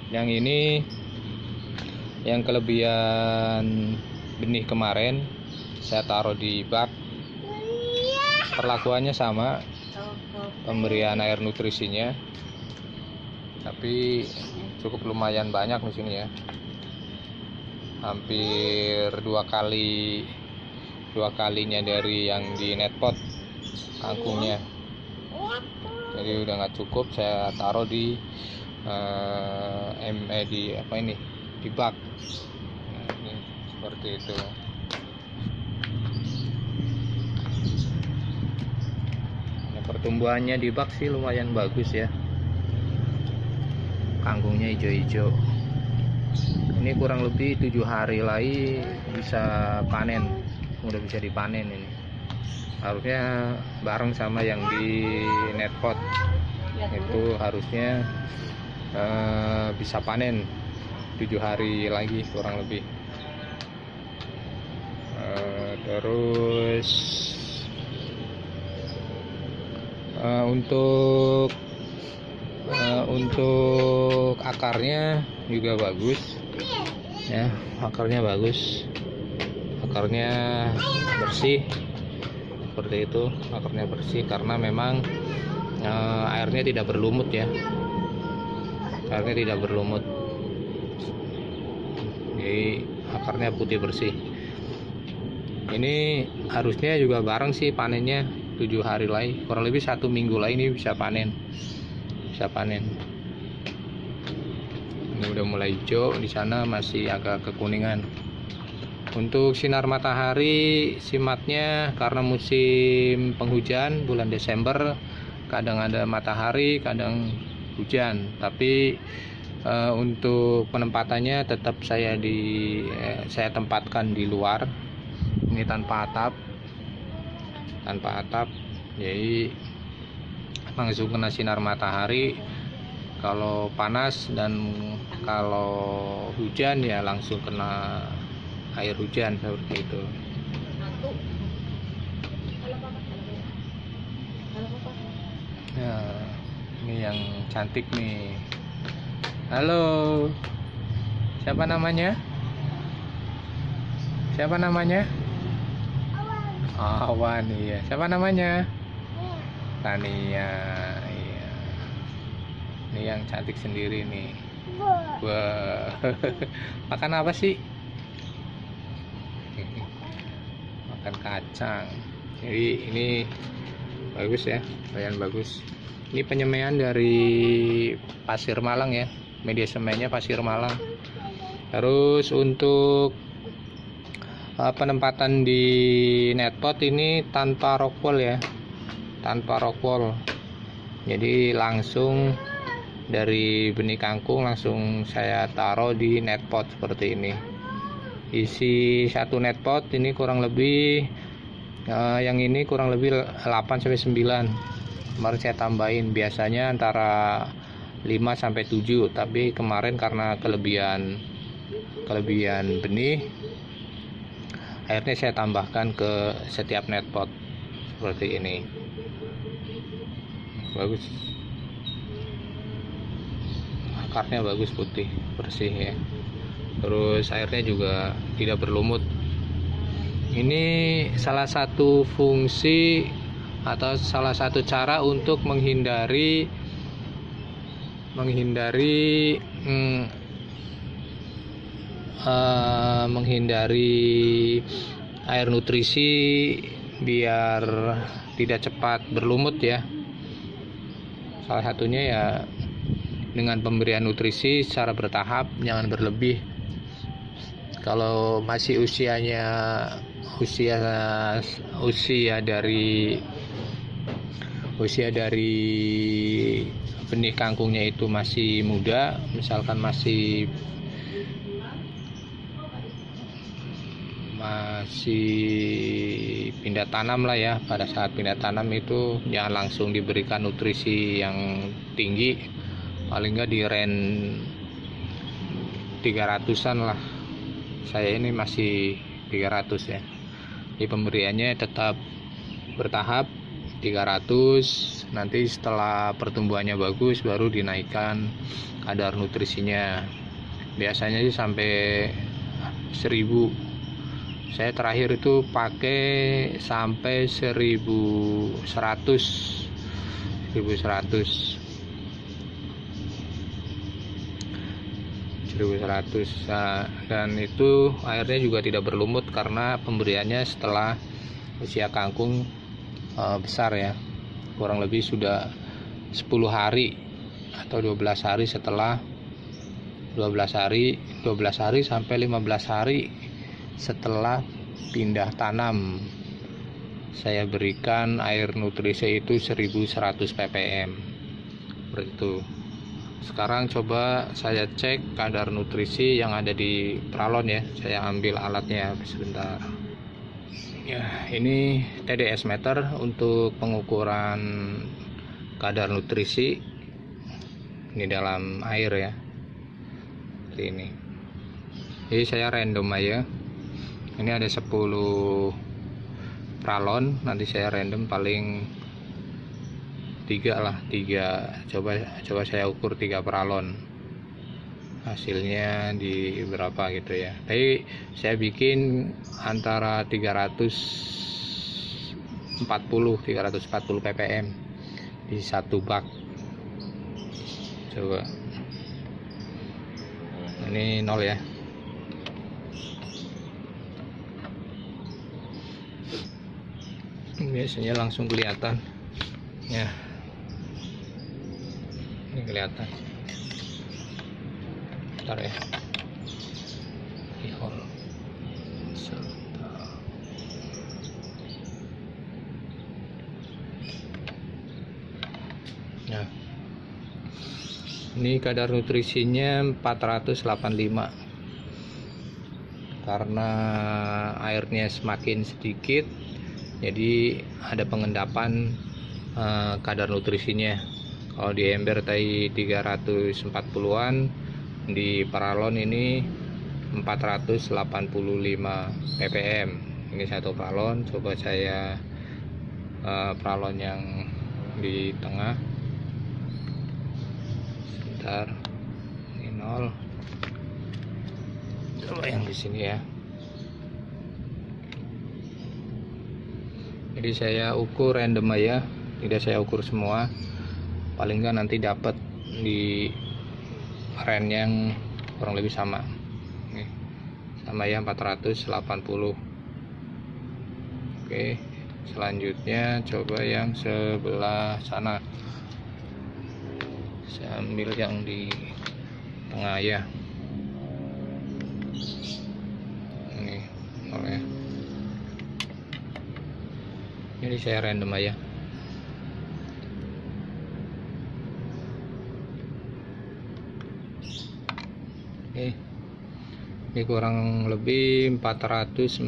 Yang ini yang kelebihan benih kemarin saya taruh di bak perlakuannya sama, pemberian air nutrisinya, tapi cukup lumayan banyak di sini ya, hampir dua kalinya dari yang di netpot kangkungnya. Jadi udah nggak cukup, saya taruh di di bak. Nah, ini seperti itu. Nah, pertumbuhannya di bak sih lumayan bagus ya, kangkungnya hijau-hijau. Ini kurang lebih 7 hari lagi bisa panen, udah bisa dipanen ini. Harusnya bareng sama yang di netpot itu harusnya bisa panen 7 hari lagi kurang lebih. Terus untuk akarnya juga bagus ya, akarnya bagus, akarnya bersih seperti itu. Akarnya bersih karena memang airnya tidak berlumut ya, airnya tidak berlumut, jadi akarnya putih bersih. Ini harusnya juga bareng sih panennya 7 hari lagi, kurang lebih 1 minggu lagi ini bisa panen. Ini udah mulai hijau, di sana masih agak kekuningan. Untuk sinar matahari simatnya karena musim penghujan bulan Desember, kadang ada matahari, kadang hujan. Tapi untuk penempatannya tetap saya tempatkan di luar. Ini tanpa atap, jadi langsung kena sinar matahari. Kalau panas dan kalau hujan ya langsung kena air hujan seperti itu. Ya, ini yang cantik nih. Halo, siapa namanya? Awan. Iya. Siapa namanya? Tania. Iya. Ini yang cantik sendiri nih. Wah. Makan apa sih? Makan kacang. Jadi ini bagus ya, lumayan bagus. Ini penyemaian dari pasir Malang ya, media semainya pasir Malang. Terus untuk penempatan di netpot ini tanpa rockwool ya, tanpa rockwool. Jadi langsung dari benih kangkung langsung saya taruh di netpot seperti ini. Isi satu netpot ini kurang lebih yang ini kurang lebih 8-9. Kemarin saya tambahin, biasanya antara 5-7, tapi kemarin karena kelebihan benih, akhirnya saya tambahkan ke setiap netpot seperti ini. Bagus, akarnya bagus, putih bersih ya. Terus airnya juga tidak berlumut. Ini salah satu fungsi atau salah satu cara untuk menghindari air nutrisi biar tidak cepat berlumut ya. Salah satunya ya dengan pemberian nutrisi secara bertahap, jangan berlebih. Kalau masih usia dari benih kangkungnya itu masih muda, misalkan masih pindah tanam lah ya. Pada saat pindah tanam itu jangan langsung diberikan nutrisi yang tinggi, paling nggak di range 300-an lah. Saya ini masih 300 ya. Jadi pemberiannya tetap bertahap 300. Nanti setelah pertumbuhannya bagus baru dinaikkan kadar nutrisinya. Biasanya sih sampai 1000 Saya terakhir itu pakai sampai 1100. Dan itu airnya juga tidak berlumut karena pemberiannya setelah usia kangkung besar ya, kurang lebih sudah 10 hari atau 12 hari setelah 12 hari sampai 15 hari setelah pindah tanam. Saya berikan air nutrisi itu 1100 ppm seperti itu. Sekarang coba saya cek kadar nutrisi yang ada di pralon ya. Saya ambil alatnya sebentar. Ya, ini TDS meter untuk pengukuran kadar nutrisi. Ini dalam air ya. Seperti ini. Jadi saya random aja. Ini ada 10 pralon, nanti saya random paling 3 lah, 3. Coba saya ukur 3 pralon, hasilnya di berapa gitu ya. Tapi saya bikin antara 340 ppm di satu bak. Coba ini 0 ya. Biasanya langsung kelihatan ya, ini kelihatan. Bentar ya, nah ini kadar nutrisinya 485 karena airnya semakin sedikit, jadi ada pengendapan kadar nutrisinya. Kalau di ember tadi 340-an, di paralon ini 485 ppm. Ini satu paralon. Coba saya paralon yang di tengah. Sebentar, ini 0. Coba yang di sini ya. Jadi saya ukur random aja, tidak saya ukur semua. Paling nggak nanti dapat di range yang kurang lebih sama. Nih, sama ya 480. Oke, selanjutnya coba yang sebelah sana. Saya ambil yang di tengah ya. Ini 0 ya. Jadi saya random aja. Oke. Ini kurang lebih 495.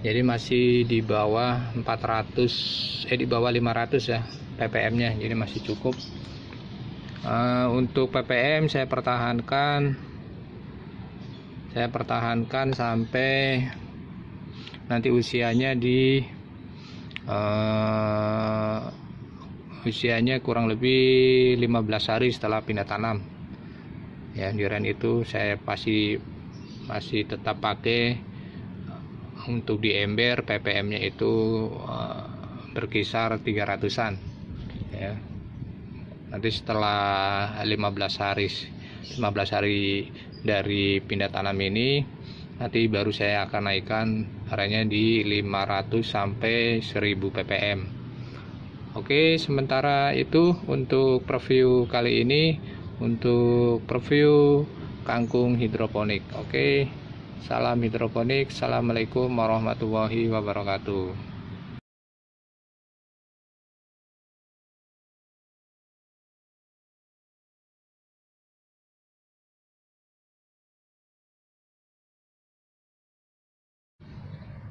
Jadi masih di bawah 400, di bawah 500 ya ppm-nya. Jadi masih cukup. Untuk ppm saya pertahankan sampai nanti usianya kurang lebih 15 hari setelah pindah tanam ya. Di range itu saya masih tetap pakai. Untuk di ember ppm-nya itu berkisar 300-an ya. Nanti setelah 15 hari dari pindah tanam ini, nanti baru saya akan naikkan harganya di 500 sampai 1000 ppm. Oke, sementara itu untuk preview kali ini, untuk preview kangkung hidroponik. Oke, salam hidroponik. Assalamualaikum warahmatullahi wabarakatuh.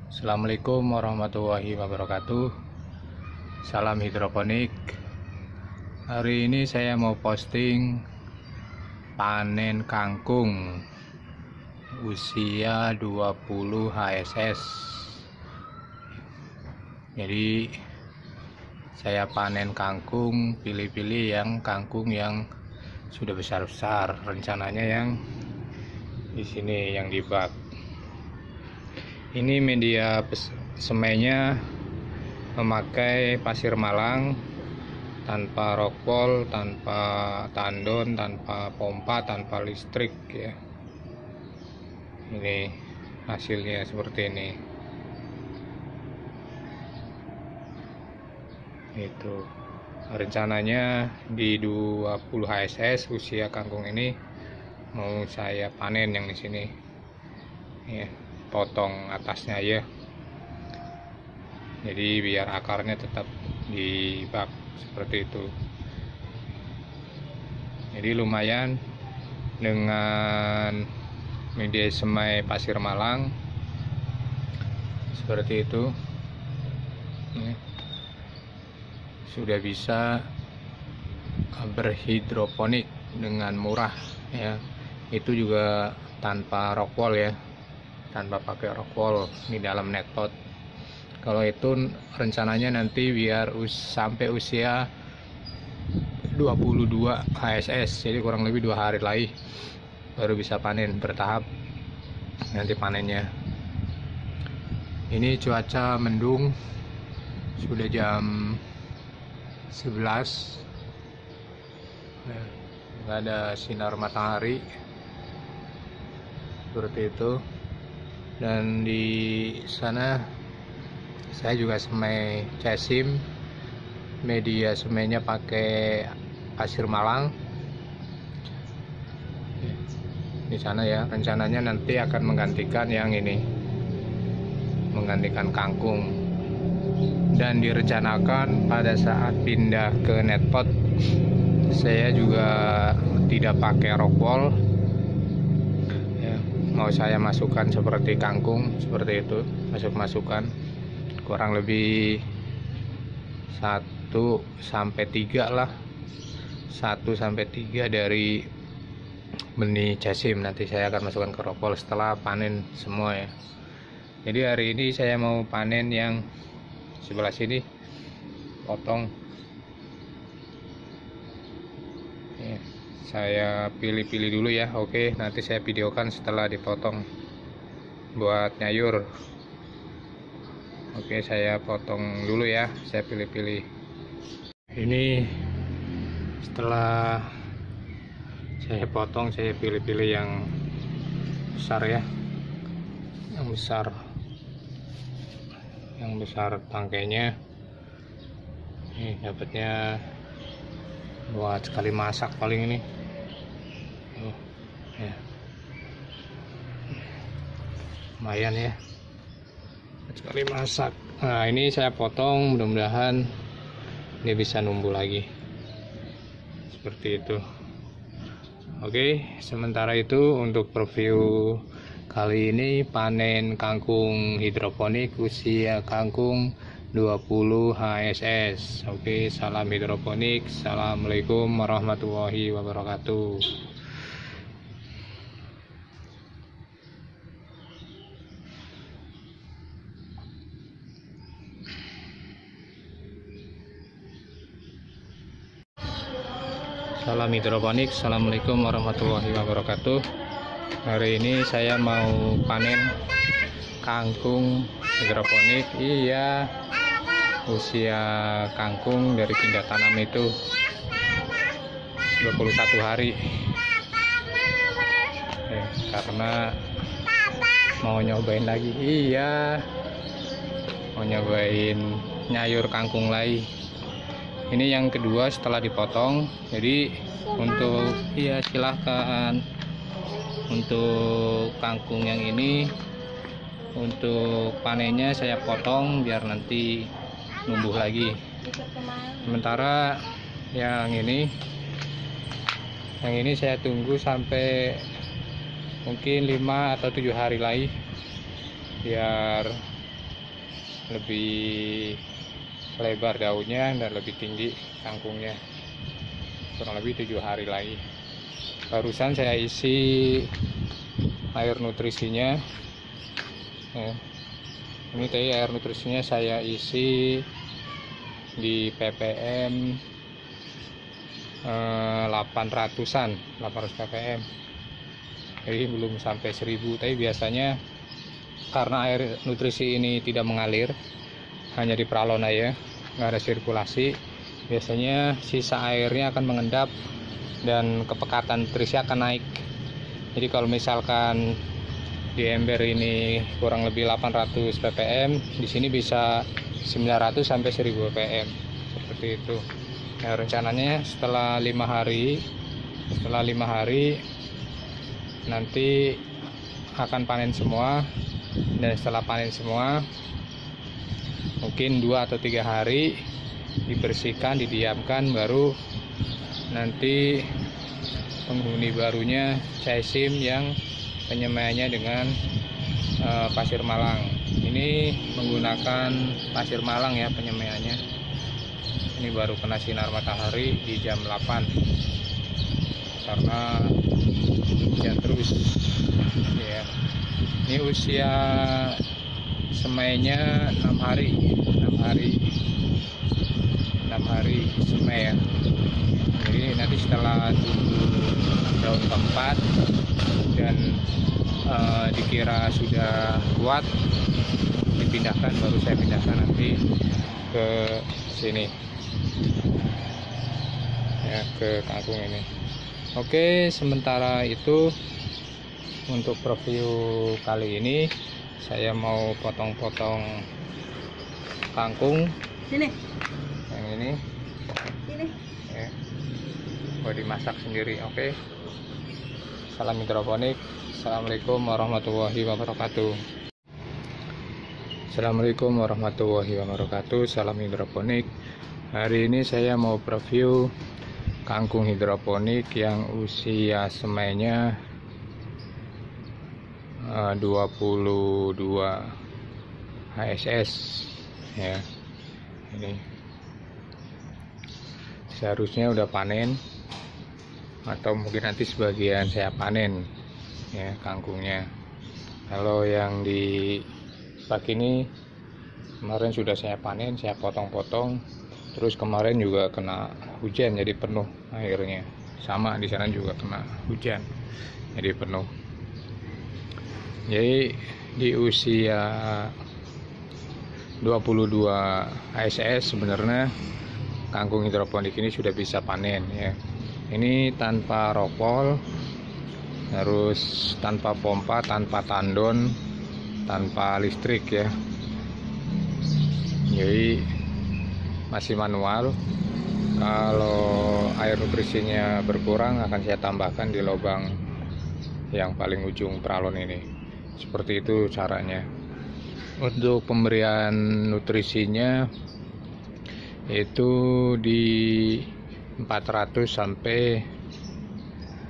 Assalamualaikum warahmatullahi wabarakatuh. Salam hidroponik. Hari ini saya mau posting panen kangkung usia 20 HSS. Jadi saya panen kangkung, pilih-pilih yang kangkung yang sudah besar-besar. Rencananya yang di sini, yang di bak. Ini media semainya memakai pasir Malang tanpa rockwool, tanpa tandon, tanpa pompa, tanpa listrik ya. Ini hasilnya seperti ini. Itu rencananya di 20 HSS usia kangkung ini mau saya panen yang di sini ya, potong atasnya ya, jadi biar akarnya tetap di bak seperti itu. Jadi lumayan dengan media semai pasir Malang seperti itu ya, sudah bisa berhidroponik dengan murah ya. Itu juga tanpa rockwool ya, tanpa pakai rockwool di dalam netpot. Kalau itu rencananya nanti biar sampai usia 22 HSS, jadi kurang lebih 2 hari lagi baru bisa panen bertahap nanti panennya. Ini cuaca mendung, sudah jam 11, nggak ada sinar matahari seperti itu. Dan di sana saya juga semai cesim, media semainya pakai pasir Malang di sana ya. Rencananya nanti akan menggantikan yang ini, menggantikan kangkung, dan direncanakan pada saat pindah ke netpot saya juga tidak pakai rockwool ya. Mau saya masukkan seperti kangkung seperti itu, masukkan kurang lebih 1-3 lah, 1-3 dari benih cesim nanti saya akan masukkan ke rockwool setelah panen semua ya. Jadi hari ini saya mau panen yang sebelah sini, potong ya, saya pilih-pilih dulu ya. Oke, nanti saya videokan setelah dipotong buat nyayur. Oke, saya potong dulu ya, saya pilih-pilih. Ini setelah saya potong, saya pilih-pilih yang besar ya, yang besar tangkainya. Ini dapatnya buat sekali masak paling ini ya, lumayan ya sekali masak. Nah, ini saya potong, mudah-mudahan dia bisa numbuh lagi seperti itu. Oke, sementara itu untuk review kali ini panen kangkung hidroponik usia kangkung 20 HSS. Oke, salam hidroponik. Assalamualaikum warahmatullahi wabarakatuh. Salam hidroponik. Assalamualaikum warahmatullahi wabarakatuh. Hari ini saya mau panen kangkung hidroponik. Iya, usia kangkung dari pindah tanam itu 21 hari karena mau nyobain lagi. Iya, mau nyobain nyayur kangkung lagi. Ini yang kedua setelah dipotong. Jadi untuk silahkan, untuk kangkung yang ini untuk panennya saya potong biar nanti numbuh lagi. Sementara yang ini saya tunggu sampai mungkin 5 atau 7 hari lagi biar lebih lebar daunnya dan lebih tinggi kangkungnya. Kurang lebih 7 hari lagi. Barusan saya isi air nutrisinya ya. Ini tadi air nutrisinya saya isi di ppm 800 ppm, jadi belum sampai 1000, tapi biasanya karena air nutrisi ini tidak mengalir, hanya di peralon aja, nggak ada sirkulasi, biasanya sisa airnya akan mengendap dan kepekatan nutrisi akan naik. Jadi kalau misalkan di ember ini kurang lebih 800 ppm, di sini bisa 900 sampai 1000 ppm, seperti itu. Nah, rencananya setelah 5 hari nanti akan panen semua, dan setelah panen semua mungkin 2 atau 3 hari dibersihkan, didiamkan, baru nanti penghuni barunya saya sim yang penyemaiannya dengan pasir malang. Ini menggunakan pasir malang ya penyemaiannya. Ini baru kena sinar matahari di jam 8 karena hujan terus ya. Ini usia semainya 6 hari semai ya. Jadi nanti setelah daun keempat dan dikira sudah kuat, dipindahkan, baru saya pindahkan nanti ke sini ya, ke kangkung ini. Oke, sementara itu untuk preview kali ini saya mau potong-potong kangkung Sini. yang ini Sini. ya, buat dimasak sendiri. Oke, salam hidroponik. Assalamualaikum warahmatullahi wabarakatuh. Assalamualaikum warahmatullahi wabarakatuh. Salam hidroponik. Hari ini saya mau preview kangkung hidroponik yang usia semainya 22 HSS ya. Ini seharusnya udah panen, atau mungkin nanti sebagian saya panen ya kangkungnya. Kalau yang di bak ini kemarin sudah saya panen, saya potong-potong, terus kemarin juga kena hujan jadi penuh airnya. Sama di sana juga kena hujan jadi penuh. Jadi di usia 22 HSS sebenarnya kangkung hidroponik ini sudah bisa panen ya. Ini tanpa ropol, harus tanpa pompa, tanpa tandon, tanpa listrik ya. Jadi masih manual. Kalau air nutrisinya berkurang akan saya tambahkan di lubang yang paling ujung peralon ini. Seperti itu caranya. Untuk pemberian nutrisinya itu di 400 sampai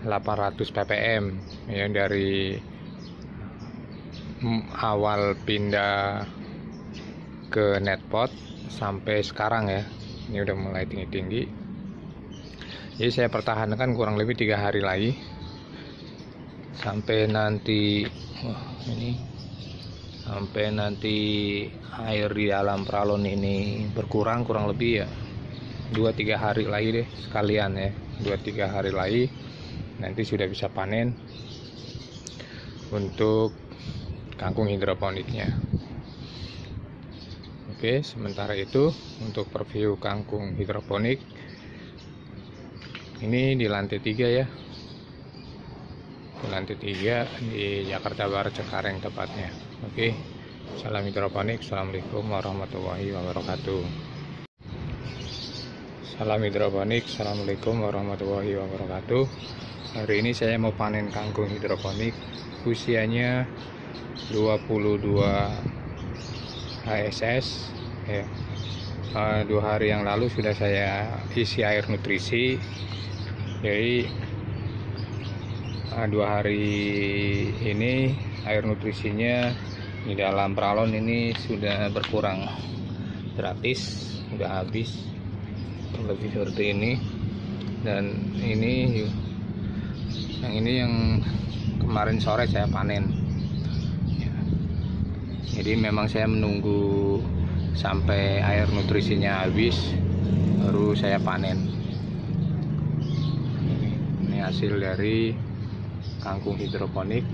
800 ppm ya, dari awal pindah ke netpot sampai sekarang ya. Ini udah mulai tinggi-tinggi. Jadi saya pertahankan kurang lebih 3 hari lagi sampai nanti sampai nanti air di dalam peralon ini berkurang, kurang lebih ya 2-3 hari lagi deh sekalian ya. 2-3 hari lagi nanti sudah bisa panen untuk kangkung hidroponiknya. Oke, sementara itu untuk preview kangkung hidroponik ini di lantai 3 ya, di lantai 3 di Jakarta Barat, Cengkareng tepatnya. Oke, salam hidroponik. Assalamualaikum warahmatullahi wabarakatuh. Salam hidroponik. Assalamualaikum warahmatullahi wabarakatuh. Hari ini saya mau panen kangkung hidroponik, usianya 22 HSS ya. 2 hari yang lalu sudah saya isi air nutrisi. Jadi 2 hari ini air nutrisinya di dalam peralon ini sudah berkurang gratis, sudah habis, lebih seperti ini. Dan ini yang kemarin sore saya panen ya. Jadi memang saya menunggu sampai air nutrisinya habis baru saya panen. Ini hasil dari kangkung hidroponik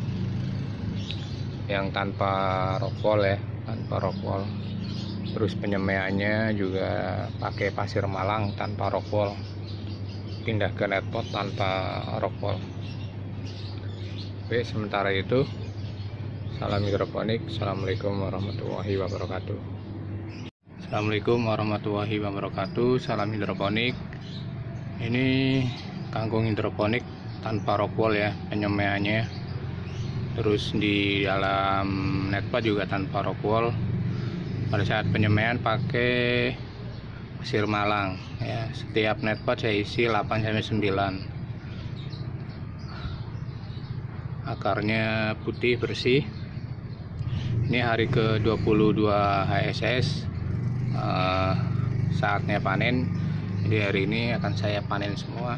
yang tanpa rock wool ya, tanpa rock wool. Terus penyemaiannya juga pakai pasir malang tanpa rock wool, pindah ke net pot tanpa rock wool. Oke, sementara itu salam hidroponik. Assalamualaikum warahmatullahi wabarakatuh. Assalamualaikum warahmatullahi wabarakatuh. Salam hidroponik. Ini kangkung hidroponik tanpa rock wool ya penyemaiannya. Terus di dalam net pot juga tanpa rock wool. Pada saat penyemaian pakai pasir malang ya. Setiap net pot saya isi 8-9. Akarnya putih bersih. Ini hari ke-22 HSS, saatnya panen. Jadi hari ini akan saya panen semua.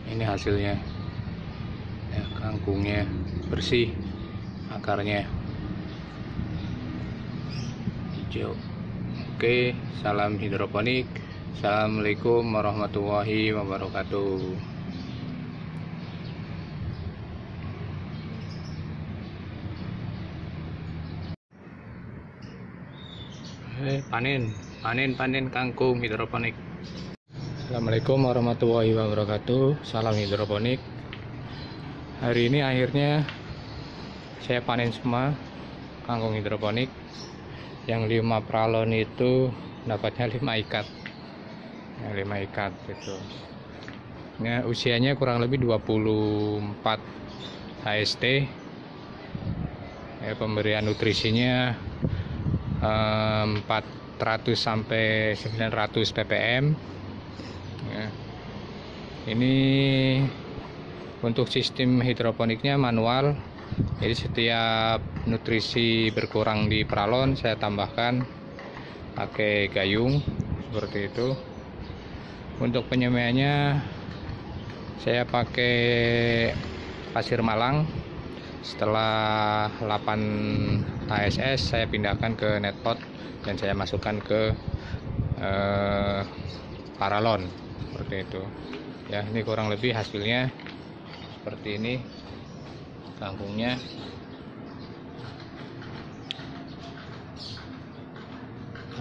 Ini hasilnya ya, kangkungnya bersih, akarnya hijau. Oke, salam hidroponik. Assalamualaikum warahmatullahi wabarakatuh. Panen kangkung hidroponik. Assalamualaikum warahmatullahi wabarakatuh. Salam hidroponik. Hari ini akhirnya saya panen semua kangkung hidroponik. Yang 5 pralon itu dapatnya 5 ikat. Ya, 5 ikat gitu. Nah, usianya kurang lebih 24 HST. Ya, pemberian nutrisinya 400 sampai 900 ppm. Ya. Ini untuk sistem hidroponiknya manual. Jadi setiap nutrisi berkurang di pralon saya tambahkan pakai gayung seperti itu. Untuk penyemaiannya saya pakai pasir malang. Setelah 8 HSS saya pindahkan ke net pot dan saya masukkan ke paralon seperti itu ya. Ini kurang lebih hasilnya seperti ini kangkungnya.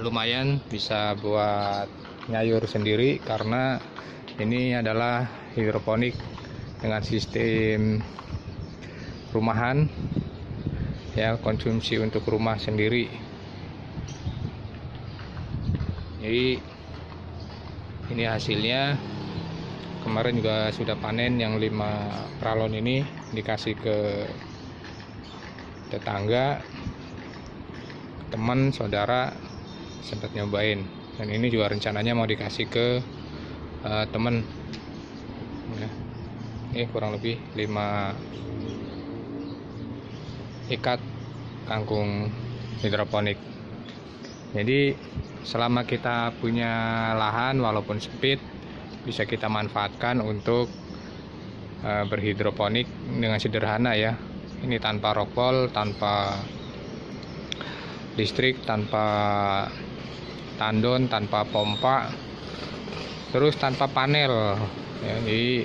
Lumayan bisa buat nyayur sendiri karena ini adalah hidroponik dengan sistem rumahan ya, konsumsi untuk rumah sendiri. Jadi ini hasilnya. Kemarin juga sudah panen yang 5 pralon ini, dikasih ke tetangga, teman, saudara, sempat nyobain. Dan ini juga rencananya mau dikasih ke teman ya. Ini kurang lebih 5 ikat kangkung hidroponik. Jadi selama kita punya lahan walaupun sempit, bisa kita manfaatkan untuk berhidroponik dengan sederhana ya. Ini tanpa rock wool, tanpa listrik, tanpa tandon, tanpa pompa, terus tanpa panel ya. Jadi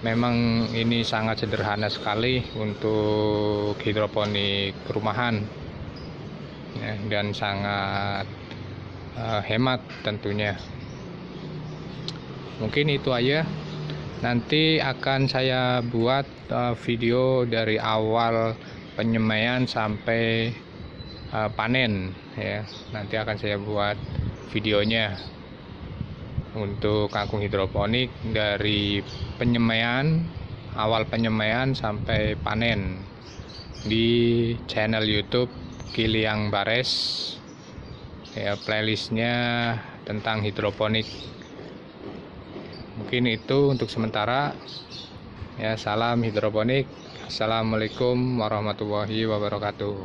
memang ini sangat sederhana sekali untuk hidroponik rumahan ya, dan sangat hemat tentunya. Mungkin itu aja. Nanti akan saya buat video dari awal penyemaian sampai panen ya. Nanti akan saya buat videonya untuk kangkung hidroponik dari penyemaian, awal penyemaian sampai panen di channel YouTube Kiliang Bares ya. Playlistnya tentang hidroponik. Mungkin itu untuk sementara ya. Salam hidroponik. Assalamualaikum warahmatullahi wabarakatuh.